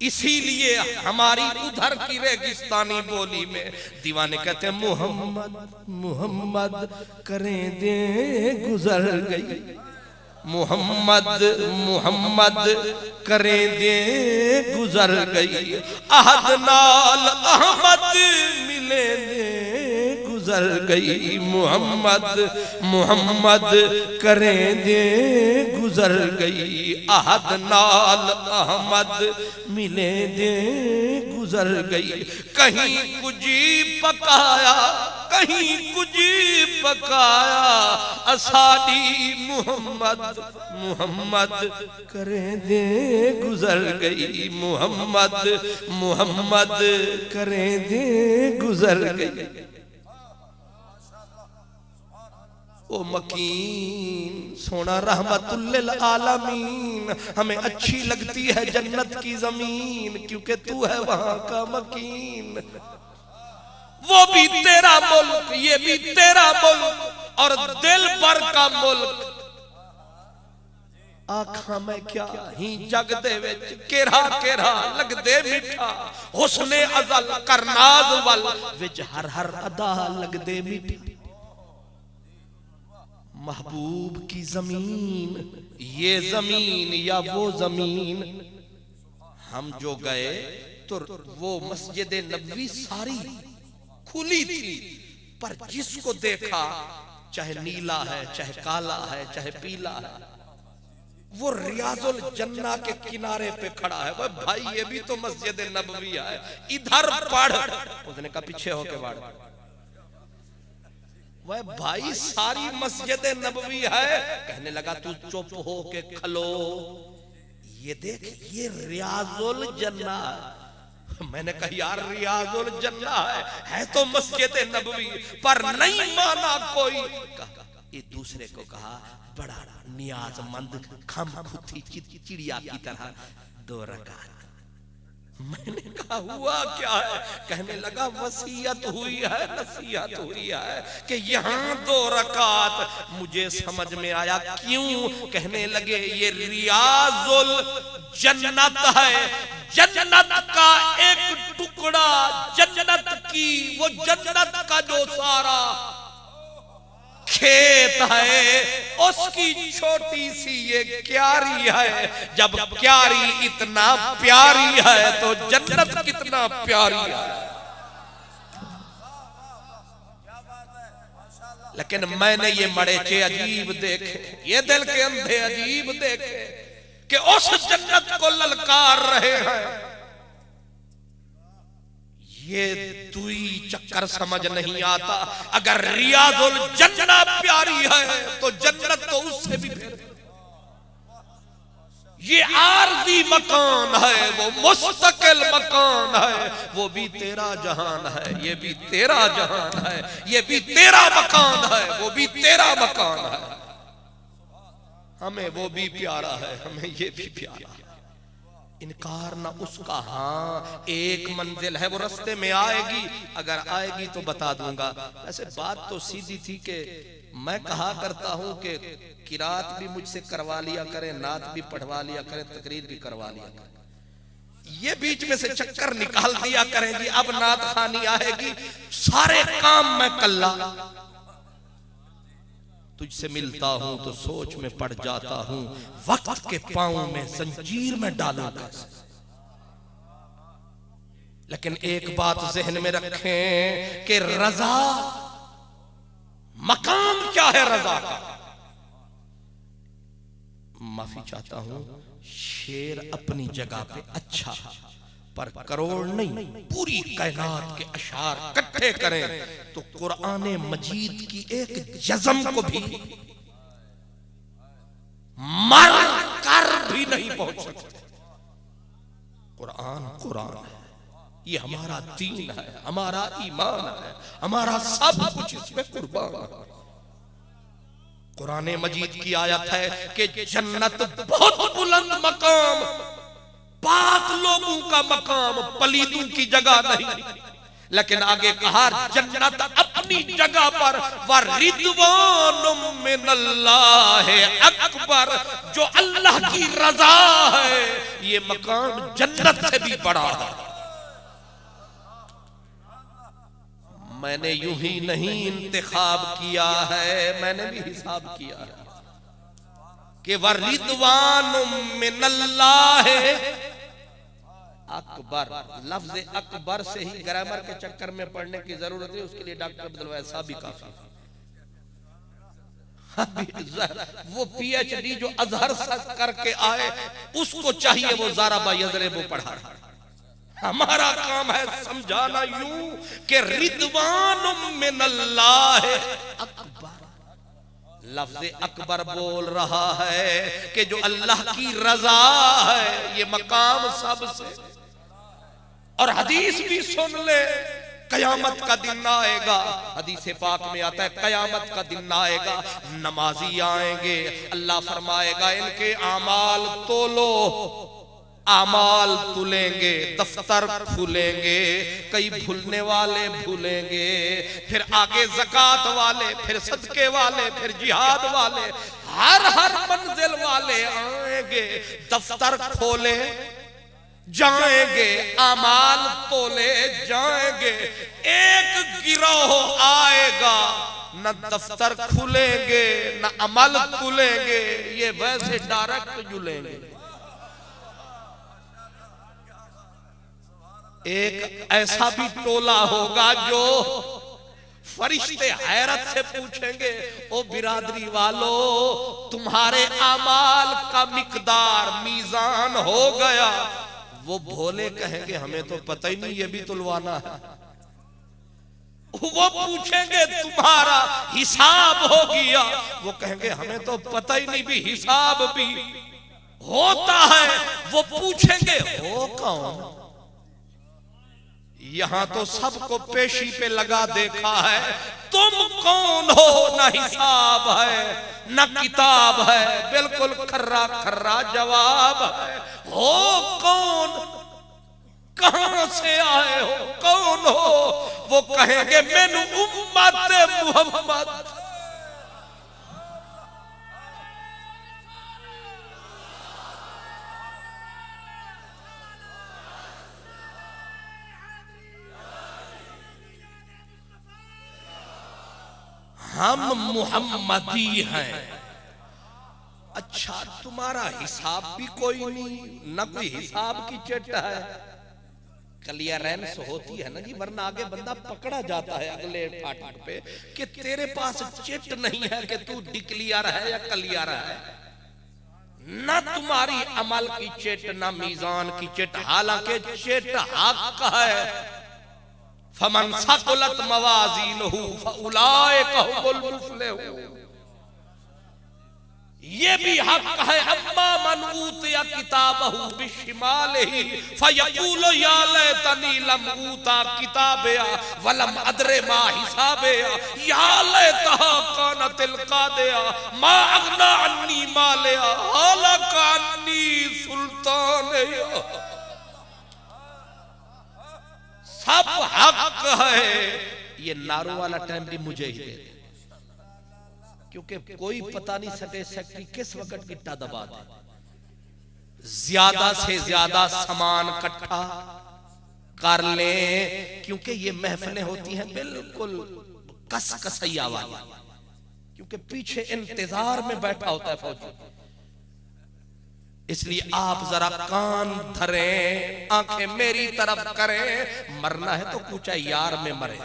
इसीलिए हमारी उधर की रेगिस्तानी बोली में दीवाने कहते हैं मुहम्मद मुहम्मद करें दे गुजर गई। मुहम्मद मुहम्मद करें दे गुजर गई। अहद नाल अहमद मिले दे गुजर गई। मुहम्मद मुहम्मद करें दे गुजर गई। अहद नाल अहमद मिले दे गुजर गई। कहीं कुजी पकाया, कहीं कुजी पकाया असादी। मुहम्मद मुहम्मद करें दे गुजर गई। मुहम्मद मुहम्मद करें दे गुजर गई। ओ मकीन सोना रहमतुल्लिल आलमीन, हमें अच्छी लगती है जन्नत की जमीन क्योंकि तू है वहां का मकीन। वो भी तेरा मुल्क, ये भी तेरा मुल्क और दिल भर का मुल्क। आखा मैं क्या ही जग दे विच केरा केरा लगदे मीठा। हुस्ने अज़ल करनाज वल विच हर हर अदा लगदे मीठा। महबूब की जमीन, ये जमीन या वो जमीन। हम जो गए तो वो मस्जिद नबवी सारी खुली थी, पर जिसको देखा चाहे नीला है, चाहे काला है, चाहे पीला है, वो रियाजुल जन्ना के किनारे पे खड़ा है। वह भाई ये भी तो मस्जिद नबवी है, इधर पढ़। उसने कहा पीछे होके पढ़। वह भाई सारी मस्जिद नबवी है। कहने लगा तू चुप हो के खलो, ये देख ये रियाजुल जन्ना। मैंने कहा यार रियाजुल जन्ना है तो मस्जिद नबवी, पर नहीं माना कोई। एक दूसरे को कहा बड़ा नियाजमंद खम खुथी चिड़िया की तरह 2 रकात। मैंने कहा हुआ क्या है? कहने लगा वसीयत हुई है, नसीहत हुई है कि यहाँ 2 रकात। मुझे समझ में आया क्यों। कहने लगे ये रियाजुल जन्नत है, जन्नत का एक टुकड़ा, जन्नत की वो जन्नत का जो सारा खेत है उसकी छोटी सी ये क्यारी है। जब क्यारी इतना प्यारी है तो जन्नत कितना प्यारी है। लेकिन मैंने ये मड़ेचे अजीब देखे, ये दिल के अंधे अजीब देखे कि उस जन्नत को ललकार रहे हैं। ये दुई चक्कर समझ नहीं आता। अगर रियाजुल जन्ना प्यारी है तो जन्नत तो उससे भी प्यारी। ये आरजी मकान है, वो मुस्तकिल मकान है, वो भी तेरा जहान है, ये भी तेरा जहान है, ये भी तेरा मकान है, वो भी तेरा मकान है। हमें वो भी प्यारा है, हमें ये भी प्यारा है। इनकार ना उसका। हाँ, एक मंजिल है, वो रास्ते में आएगी, अगर आएगी तो बता दूंगा। ऐसे बात तो सीधी थी कि मैं कहा करता हूं कि किरात भी मुझसे करवा लिया करें, नात भी पढ़वा लिया करें, तकरीर भी करवा लिया करें। ये बीच में से चक्कर निकाल दिया करें जी, अब नात खानी आएगी, सारे काम मैं कल्ला। तुझसे मिलता हूं तो सोच में पड़ जाता हूं, वक्त के पांव में जंजीर में डालूंगा। लेकिन एक बात जहन में रखें कि रजा, मकाम क्या है रजा का। माफी चाहता हूं, शेर अपनी जगह पे अच्छा, पर करोड़ नहीं, पूरी कायनात के अशार इकट्ठे करें तो कुरान मजीद की एक जज़म को भी मर कर भी नहीं पहुंच सकते। कुरान कुरान है, ये हमारा दीन है, हमारा ईमान है, हमारा सब कुछ इसमें कुर्बान है। कुरान मजीद की आयत है कि जन्नत बहुत बुलंद मकाम, पाक लोगों का मकाम, पलीदों की जगह नहीं। लेकिन आगे कहा जन्नत अपनी जगह पर वरिदवानुम मिनल्लाह अकबर, जो अल्लाह की रजा है, ये मकाम जन्नत से भी बड़ा है। मैंने यूं ही नहीं इंतखाब किया है, मैंने भी हिसाब किया है कि वरिदवानुम मिनल्लाह अकबर। लफ्ज अकबर से ही ग्रामर के चक्कर में पढ़ने की जरूरत है, उसके लिए डॉक्टर अब्दुल वहाब साहब भी काफी। वो पीएचडी जो अजहर से करके आए, उसको चाहिए वो ज़ारा यज़रिबु पढ़ा। हमारा काम है समझाना यूं कि रिदवानुम मिनल्लाह अकबर। लफ्ज अकबर बोल रहा है कि जो अल्लाह की रजा है, ये मकाम सबसे। और हदीस भी सुन ले, कयामत का दिन आएगा, हदीस पाक में आता है कयामत का दिन आएगा, नमाजी आएंगे, अल्लाह फरमाएगा इनके आमाल तोलो, आमाल तुलेंगे, दफ्तर खुलेंगे, कई भूलने वाले भूलेंगे, फिर आगे ज़कात वाले, फिर सदके वाले, फिर जिहाद वाले, हर मंजिल वाले आएंगे, दफ्तर खोले जाएंगे, आमाल तोले जाएंगे। एक गिरोह आएगा, न दफ्तर खुलेंगे न अमल खुलेंगे, ये वैसे डायरेक्ट जुलेंगे। एक ऐसा भी टोला होगा जो फरिश्ते हैरत से पूछेंगे, ओ बिरादरी वालों, तुम्हारे आमाल का मिकदार मीजान हो गया? वो भोले कहेंगे हमें तो पता ही नहीं, ये भी तुलवाना है। वो पूछेंगे तुम्हारा हिसाब हो गया? वो कहेंगे हमें तो पता ही नहीं भी हिसाब भी होता है। वो पूछेंगे हो कौन? यहां तो सबको पेशी पे लगा देखा है, तुम कौन हो? ना हिसाब है ना किताब है, बिल्कुल खर्रा खर्रा जवाब है। हो कौन? कहां से आए हो? कौन हो? वो कहेंगे मैनू उम्मत मुहम्मद। हम मुहम्मदी हैं। अच्छा, तुम्हारा हिसाब भी कोई नहीं, न कोई हिसाब की चिट है। क्लियरेंस होती है ना जी, वरना आगे बंदा पकड़ा जाता है अगले फाटक पे कि तेरे पास चिट नहीं है कि तू डिक्लियर है या क्लियर है। ना तुम्हारी अमल की चिट, ना मीजान की चिट, हालांकि चिट हक है। फमन सकुलत मवाजीनुहु फउलाइका हुमुल मुफलिहून, ये भी हक है। अम्मा मन ऊतिया किताबहु बिशिमालिही फयकूलु या लैतनी लम ऊता किताबिया वलम अदरे मा हिसाबिया या लैतहा कानतिल कादिया मा अगना अन्नी मालिया हालका अन्नी सुल्तानिया। सब हक है। ये नारों वाला टाइम भी मुझे ही दे, क्योंकि कोई पता नहीं सेक्रेटरी किस वक्त गिट्टा दबा दे। ज्यादा से ज्यादा सामान इकट्ठा कर ले, क्योंकि ये महफिलें होती हैं बिल्कुल कसकसैया वाली, क्योंकि पीछे इंतजार में बैठा होता है फौजी। इसलिए आप जरा कान धरें, आंखें मेरी तरफ करें। मरना है तो कुछ यार में मरे।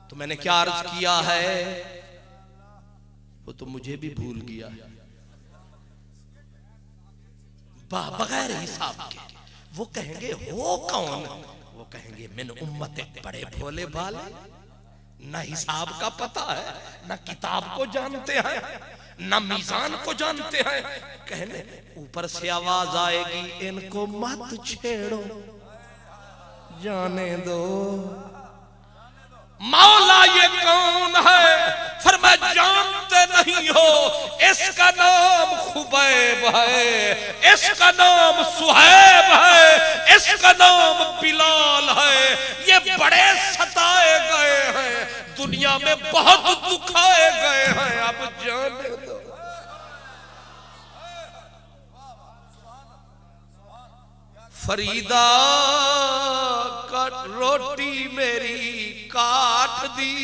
तो मैंने क्या अर्ज किया है वो तो मुझे भी भूल गया। बगैर हिसाब के वो कहेंगे हो कौन? वो कहेंगे मिन उम्मते, बड़े भोले भाले, ना हिसाब का पता है, ना किताब को जानते हैं, ना मीजान को जानते हैं। कहने ऊपर से आवाज आएगी, इनको मत छेड़ो, जाने दो। मौला ये कौन है? फरमाया जानते नहीं हो, इसका नाम खुबैब है, इसका नाम सुहैब है, इसका नाम बिलाल है। ये बड़े सताए गए हैं, दुनिया में बहुत दुखाए गए हैं, अब जाने दो। फरीदा का रोटी मेरी काट दी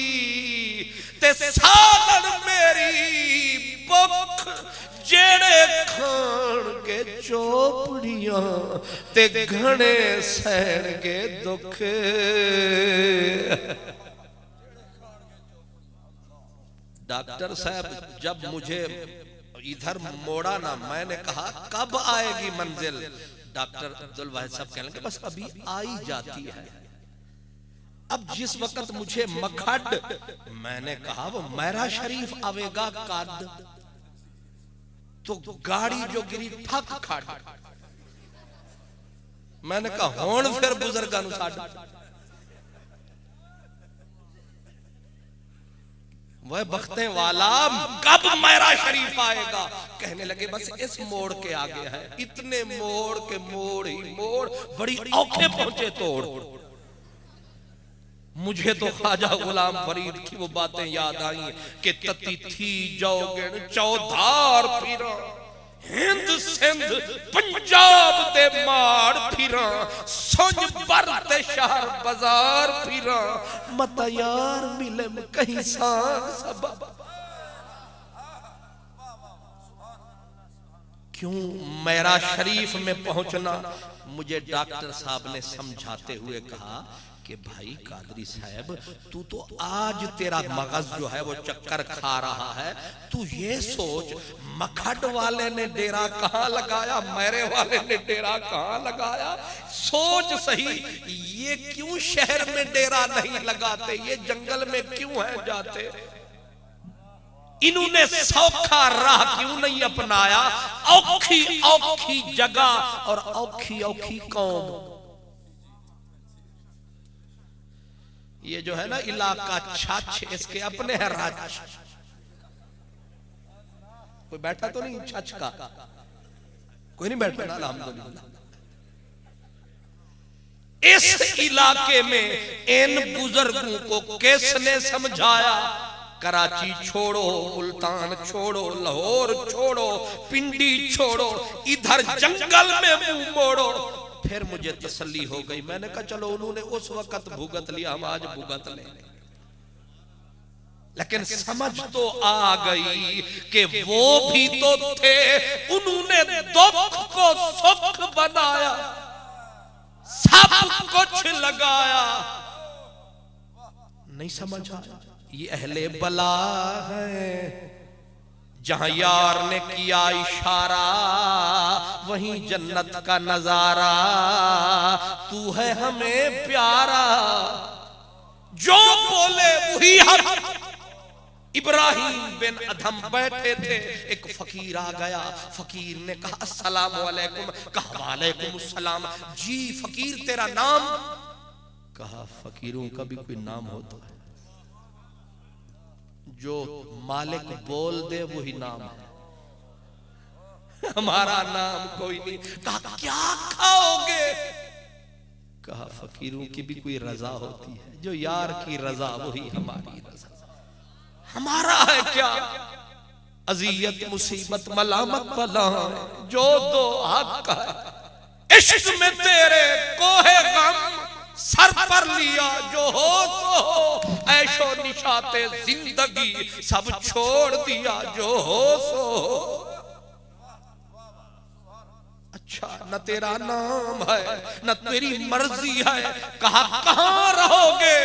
ते सालन मेरी भुख, जेड़े खान के चोपड़ियां ते घने सहन के दुख। डॉक्टर साहब जब मुझे इधर मोड़ा ना, मैंने कहा कब आएगी मंजिल? डॉक्टर अब्दुल वाहिद साहब कहने लगे बस अभी आई जाती है। अब जिस वक्त मुझे मखड, मैंने कहा वो मैरा शरीफ आवेगा कद, तो गाड़ी जो गिरी ठक खड़। मैंने कहा हुण फिर बुजुर्गां नूं छड्ड, वह बख्ते वाला कब मेरा शरीफ आएगा? कहने लगे बस इस मोड़ के आगे है। इतने मोड़ के मोड़ ही मोड़, बड़ी औखे पहुंचे तोड़। मुझे तो ख्वाजा गुलाम फरीद की वो बातें याद आई कि तती थी जोगिन चौधार फिरा, हिंद सिंध पंजाब दे मार फिरा, सुन बर ते शहर बाजार फिरा, मत यार मिले कहीं सान सबब। क्यों मेरा शरीफ में पहुंचना? मुझे डॉक्टर साहब ने समझाते हुए कहा कि भाई कादरी साहब, तू तो आज तेरा मगज जो है वो चक्कर खा रहा है। तू ये सोच मखड वाले ने डेरा कहां लगाया, मेरे वाले ने डेरा कहां लगाया। सोच सही, ये क्यों शहर में डेरा नहीं लगाते, ये जंगल में क्यों है जाते, इन्होंने सौखा राह क्यों नहीं अपनाया। औखी औखी जगह और औखी औखी कौम। ये जो है ना इलाका छछ, इसके अपने है राज। कोई बैठा तो नहीं छछ का? कोई नहीं बैठा ना, अल्हम्दुलिल्लाह। इस इलाके में इन बुजुर्गों को किसने समझाया? कराची छोड़ो, मुल्तान छोड़ो, लाहौर छोड़ो, पिंडी छोड़ो, इधर जंगल में मुंह मोड़ो, फिर मुझे तसल्ली हो गई। मैंने कहा चलो उन्होंने उस वक्त भुगत लिया, हम आज भुगत लेंगे। लेकिन समझ तो आ गई कि वो भी तो थे, उन्होंने दुख को सुख बनाया, सब कुछ लगाया। नहीं समझा? ये अहले बला है। जहां यार ने किया इशारा वहीं जन्नत का नजारा। तू है हमें प्यारा, जो बोले वही हक। इब्राहिम बिन अधम बैठे थे, एक फकीर आ गया। फकीर ने कहा अस्सलाम वालेकुम। कहा वालेकुम अस्सलाम। जी फकीर तेरा नाम? कहा फकीरों का भी कोई नाम होता है, जो मालिक बोल दे वही नाम है, हमारा नाम कोई नहीं। कहा क्या खाओगे? कहा फकीरों की भी कोई रजा होती है, जो यार की रजा वही हमारी रजा। हमारा है क्या? अजियत मुसीबत मलामत बला जो दो हक है। इश्क में तेरे कोहे गम सर पर लिया, जो हो तो हो। ऐशो निशाते जिंदगी सब छोड़ दिया, जो हो सो हो। अच्छा न तेरा नाम है न तेरी मर्जी है, कहा कहां रहोगे?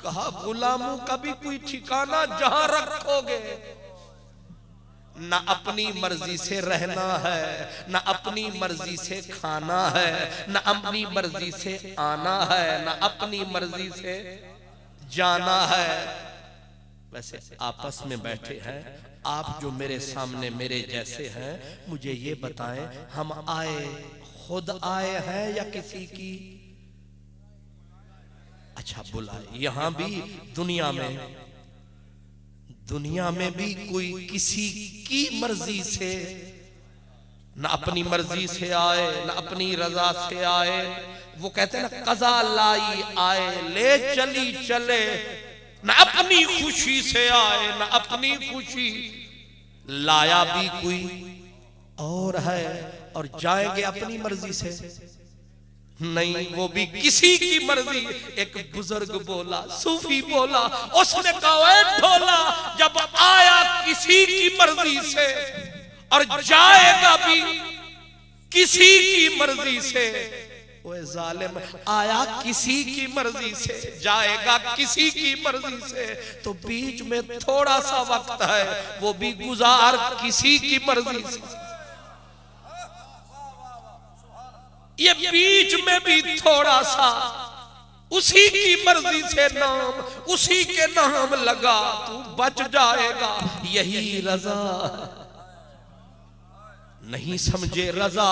कहा गुलामों का भी कोई ठिकाना जहां रखोगे। ना अपनी मर्जी से रहना है, ना अपनी मर्जी से खाना है, ना अपनी मर्जी से आना है, ना अपनी मर्जी से जाना है। वैसे आपस में बैठे हैं, आप जो मेरे सामने मेरे जैसे हैं, मुझे ये बताएं, हम आए खुद आए हैं या किसी की? अच्छा बुलाए। यहां भी दुनिया में भी कोई किसी की मर्जी से, ना अपनी मर्जी से आए ना अपनी रजा से आए। वो कहते हैं ना कज़ा लाई आए ले चली चले, ना अपनी खुशी से आए ना अपनी खुशी लाया भी कोई और है, और जाएंगे अपनी मर्जी से नहीं, वो भी किसी की मर्जी। एक बुजुर्ग बोला, सूफी बोला, उसने कहा ढोला जब आया किसी की मर्जी से और जाएगा भी किसी की मर्जी से। वो जालिम आया किसी की मर्जी से, जाएगा किसी की मर्जी से, तो बीच में थोड़ा सा वक्त है, वो भी गुजार किसी की मर्जी से। ये बीच में भी थोड़ा सा उसी की मर्जी से नाम उसी के नाम लगा, तू बच जाएगा, यही रजा। नहीं समझे रजा,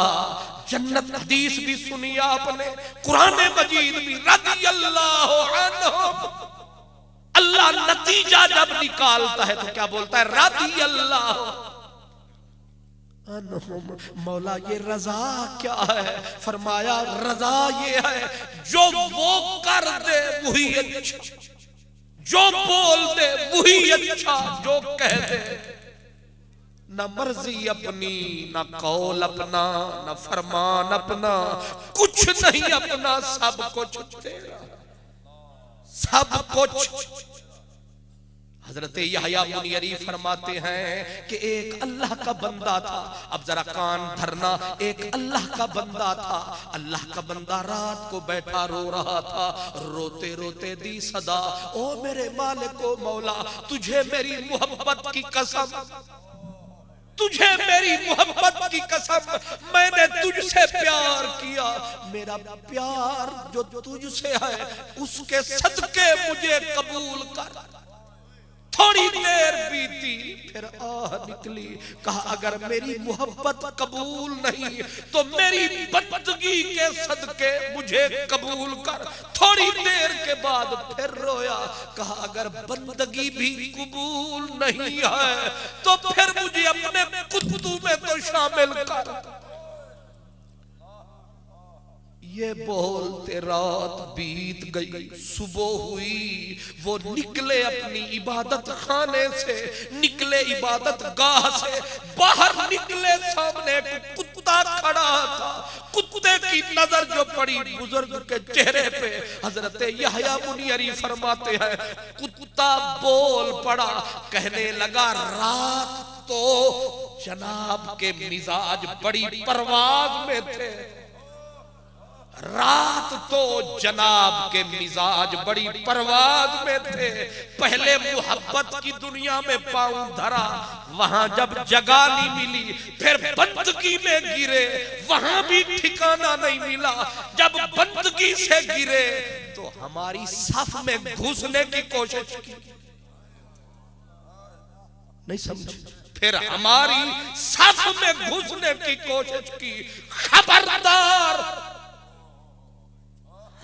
जन्नत हदीस भी सुनी आपने, कुरान मजीद भी। रज़ी अल्लाह अन्हुम, अल्लाह नतीजा जब निकालता है तो क्या बोलता है? रज़ी अल्लाह। मौला ये रजा क्या है? फरमाया रजा ये है जो वो कर दे वही अच्छा, जो बोल दे वही अच्छा, जो कह दे। न मर्जी अपनी न कौल अपना न फरमान अपना, कुछ नहीं अपना, सब कुछ तेरा, सब कुछ। हजरत यहया मुनियरी फरमाते हैं कि एक अल्लाह का बंदा था। अब जरा कान धरना, एक अल्लाह का बंदा था। अल्लाह का बंदा रात को बैठा रो रहा था, रोते रोते दी सदा, ओ मेरे मालिक ओ मौला, तुझे मेरी मोहब्बत की कसम, तुझे मेरी मोहब्बत की कसम, मैंने तुझसे प्यार किया, मेरा प्यार जो तुझसे है उसके सदके मुझे कबूल कर। थोड़ी देर बीती, फिर आह निकली, कहा अगर मेरी मोहब्बत कबूल नहीं तो मेरी बंदगी के सदके मुझे कबूल कर। थोड़ी देर के बाद फिर रोया, कहा अगर बंदगी भी कबूल नहीं है तो फिर मुझे अपने कुत्तू में तो शामिल कर। ये बोलते रात बीत गई, सुबह हुई, वो निकले अपनी इबादत खाने से, निकले इबादत गाह से, बाहर निकले, सामने कुत्ता खड़ा था। कुत्ते की नजर जो पड़ी बुजुर्ग के चेहरे पे, हजरत यहया मुनियरी फरमाते हैं कुत्ता बोल पड़ा, कहने लगा रात तो जनाब के मिजाज बड़ी परवाज में थे, रात तो जनाब के मिजाज बड़ी परवाज में थे। पहले मोहब्बत की दुनिया में पांव धरा, वहां जब जगह नहीं मिली, फिर बंदगी में गिरे, वहां भी ठिकाना नहीं मिला। जब बंदगी से गिरे तो हमारी सफ में घुसने की कोशिश की, नहीं समझे, फिर हमारी सफ में घुसने की कोशिश की। खबरदार,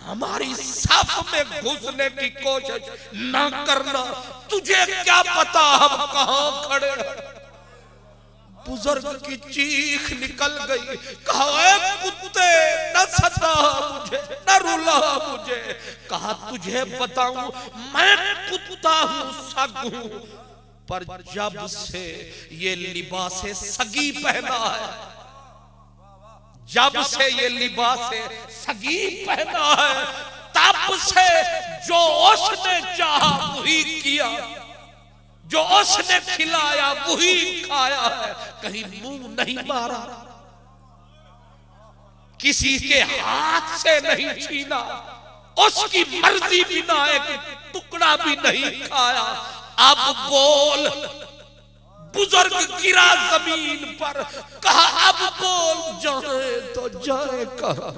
हमारी सफ में घुसने की कोशिश ना करना, तुझे क्या पता हम कहां खड़े हैं। बुजुर्ग की चीख निकल गई, कहा कुत्ते न सता मुझे, न रुला मुझे। कहा तुझे बताऊं, मैं कुत्ता हूं, सग हूं, पर जब से ये लिबासे सगी पहना है, जब से ये लिबास सगी पहना है, तब से जो उसने चाहा वही किया, जो उसने खिलाया वही खाया है, कहीं मुंह नहीं मारा, किसी के हाथ से नहीं छीना, उसकी मर्जी बिना एक टुकड़ा भी नहीं खाया। अब बोल, बुजुर्ग गिरा जमीन पर, कहा अब बोल, जाए तो जाए कहा,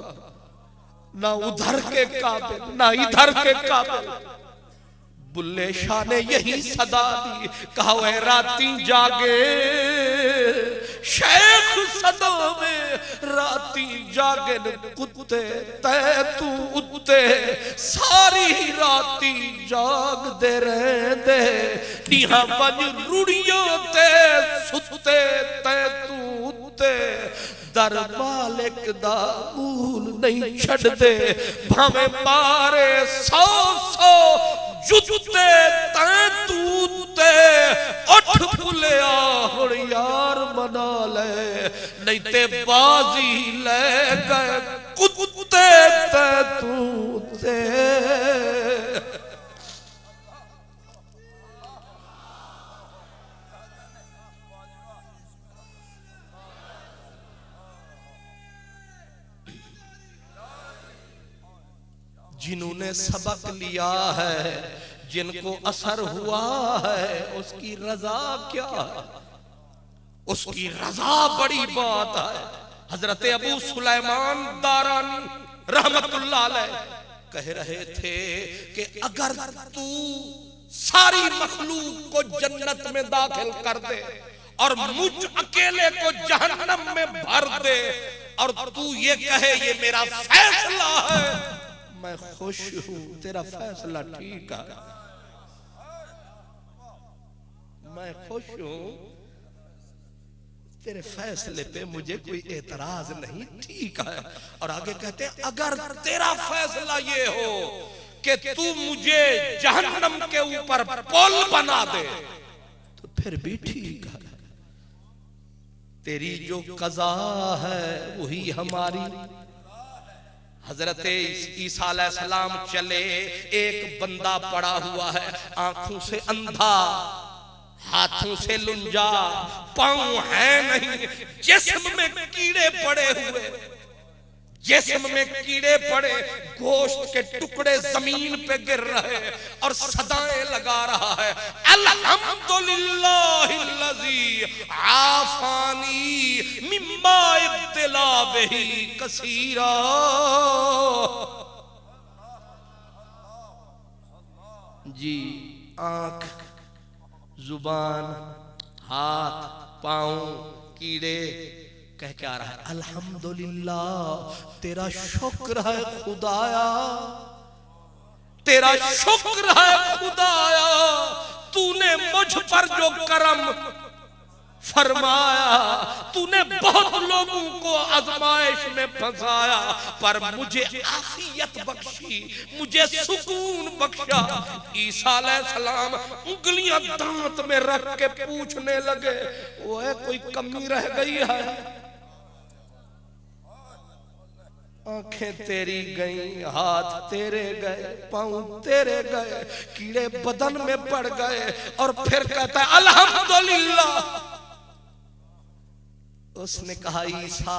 ना उधर के काबिल ना इधर के काबिल। बुल्ले शाह ने यही सदा दी, कहा वह राती जागे शेख सदा में, राती जागे कुत्ते तै तू उत्ते, सारी राती जाग दे रहंदे, निहा बज रुड़ियों ते सुते तै तू उत्ते। दर मालिक दा मूल नहीं छड़ दे, भावे मारे 100 जुते तै तूते। उठ भुलिया हुण यार मना ले, नहीं ते बाजी ले गए कुत्ते तै तूते। जिन्होंने सबक लिया है, जिनको असर हुआ है, उसकी रजा क्या है, उसकी रजा बड़ी बात है। हजरत अबू सुलेमान दारानी रहमतुल्लाह अलैह कह रहे थे कि अगर तू सारी मखलूक को जन्नत में दाखिल कर दे और मुझ अकेले को जहन्नम में भर दे, और तू ये कहे ये मेरा फैसला है, मैं खुश हूं, तेरा फैसला ठीक है, मैं खुश हूं, तेरे फैसले पे मुझे कोई एतराज नहीं, ठीक है। और आगे कहते हैं अगर तेरा फैसला ये हो कि तू मुझे जहन्नम के ऊपर पुल बना दे तो फिर भी ठीक है, तेरी जो कज़ा है वही हमारी। हजरत ईसा अलैहिस्सलाम चले, एक बंदा पड़ा हुआ है, आंखों से अंधा, हाथों से लुंजा, पांव है नहीं, जिस्म में कीड़े पड़े हुए, जिस्म में कीड़े पड़े, गोश्त के टुकड़े जमीन पे गिर रहे और सदाएं लगा रहा है, अल्हम्दुलिल्लाहिल्लज़ी आफानी मिम्मा इब्तिला बिही कसीरा। जी, आंख, जुबान, हाथ, पांव, कीड़े, कह क्या रहा है अल्हम्दुलिल्लाह, तेरा शुक्र है खुदाया, तेरा शुक्र है खुदाया, तूने मुझ पर जो करम फरमाया, तूने बहुत लोगों को आजमाइश में फंसाया, पर मुझे आफियत बख्शी, मुझे सुकून बख्शा। ईसा अलैहिस्सलाम उंगलियां दांत में रख के पूछने लगे, वो है कोई कमी रह गई है, आंखें तेरी गई, हाथ तेरे गए, पांव तेरे गए, कीड़े बदन में पड़ गए, और फिर कहता है अल्हम्दुलिल्लाह। उसने कहा ईसा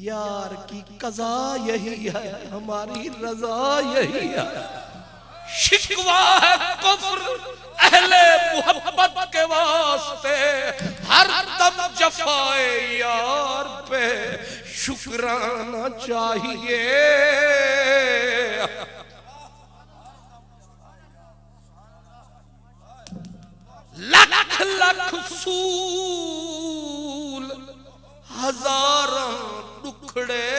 यार की कज़ा यही है, हमारी रज़ा यही है। शिकवा है कुफ्र अहले मोहब्बत के वास्ते, हर दम जफाए यार पे शुक्राना चाहिए। लख लख सूल हजारों टुकड़े,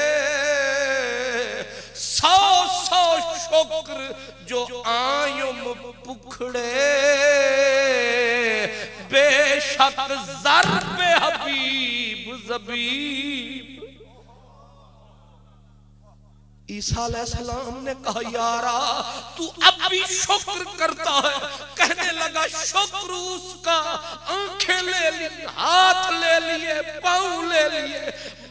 100 100 शुक्र जो आयुम पुखड़े, बेशक ज़र पे हबीब ज़बीब। ईसा अलैहिस्सलाम ने कहा यारा तू अब भी शुक्र करता है। कहने लगा शुक्र उसका, आंखें ले ली, हाथ ले लिए, पांव ले लिए,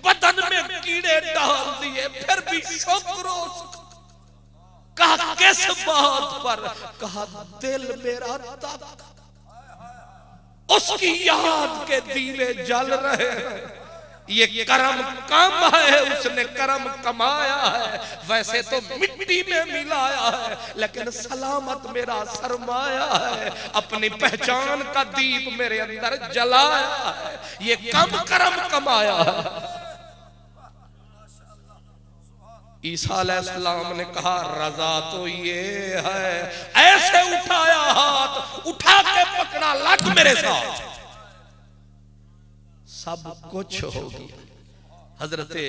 बदन में कीड़े डाल दिए, फिर भी शुक्र उसका। कहा किस बात पर? कहा दिल मेरा तक उसकी याद के दीवे जल रहे हैं। ये करम कम है, उसने करम कमाया है। वैसे तो मिट्टी में मिलाया है, लेकिन सलामत मेरा सरमाया है। अपनी पहचान का दीप मेरे अंदर जलाया है, ये कम करम कमाया है। ईसा अलैहिस्सलाम ने कहा रजा तो ये है। ऐसे उठाया हाथ, उठा के पकड़ा, लग मेरे साथ, सब कुछ हो गया। हजरते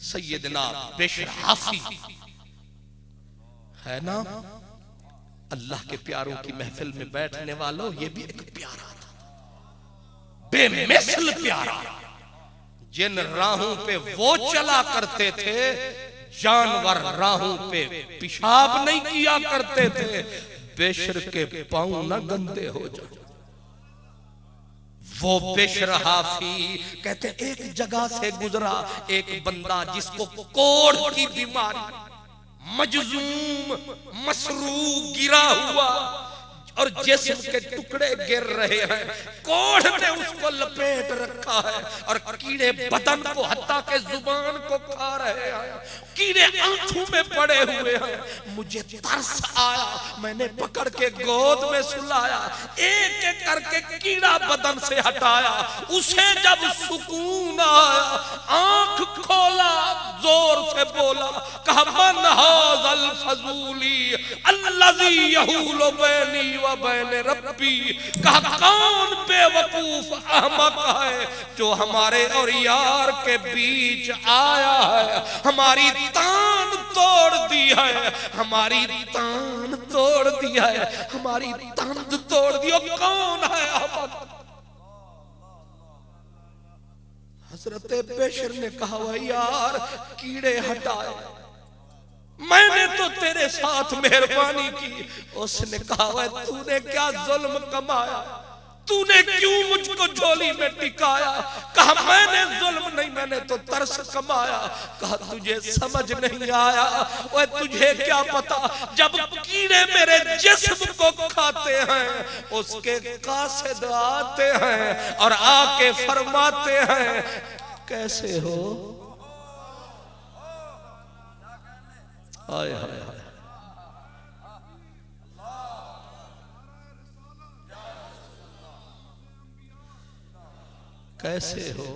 सैयदना बिश्र हाफी है ना, अल्लाह के प्यारों की महफिल में बैठने वालों, ये भी एक प्यारा था, बेमिसल प्यारा। जिन राहों पे वो चला करते थे, जानवर राहों पे पेशाब नहीं किया करते थे। बिश्र के पांव न गंदे हो जाए। वो बिश्र हाफी कहते एक जगह से गुजरा एक बंदा जिसको कोढ़ की बीमारी, मजजूम मसरू गिरा हुआ और जिस्म के टुकड़े गिर रहे हैं। कोढ़ ने उसको लपेट रखा है और कीड़े बदन को हत्ता के जुबान को खा रहे हैं, कीड़े आंखों में पड़े हुए हैं। मुझे तरस आया, मैंने पकड़ के गोद में सुलाया, एक एक करके कीड़ा बदन से हटाया। उसे जब सुकून आया, आंख खोला, जोर से बोला, कहा मन हाज़ल फज़ूली अल्लज़ी यहूलु बैनी व बैन रब्बी। कहा कौन बेवकूफ अहमक है जो हमारे और यार के बीच आया है, हमारी तान तोड़ दी है, हमारी तान तोड़ दी है, हमारी तंद तोड़ दी। कौन है अहमक? हजरत बिश्र ने कहा यार कीड़े हटाए, मैंने तो तेरे साथ मेहरबानी की। उसने कहा तूने क्या जुल्म कमाया, तूने क्यों मुझको झोली में टिकाया? कहा मैंने जुल्म नहीं, मैंने तो तरस कमाया। कहा तुझे समझ नहीं आया, ओए तुझे क्या पता, जब कीड़े मेरे जिस्म को खाते हैं, उसके कासिद आते हैं और आके फरमाते हैं कैसे हो। हाय हाय हाय, कैसे हो?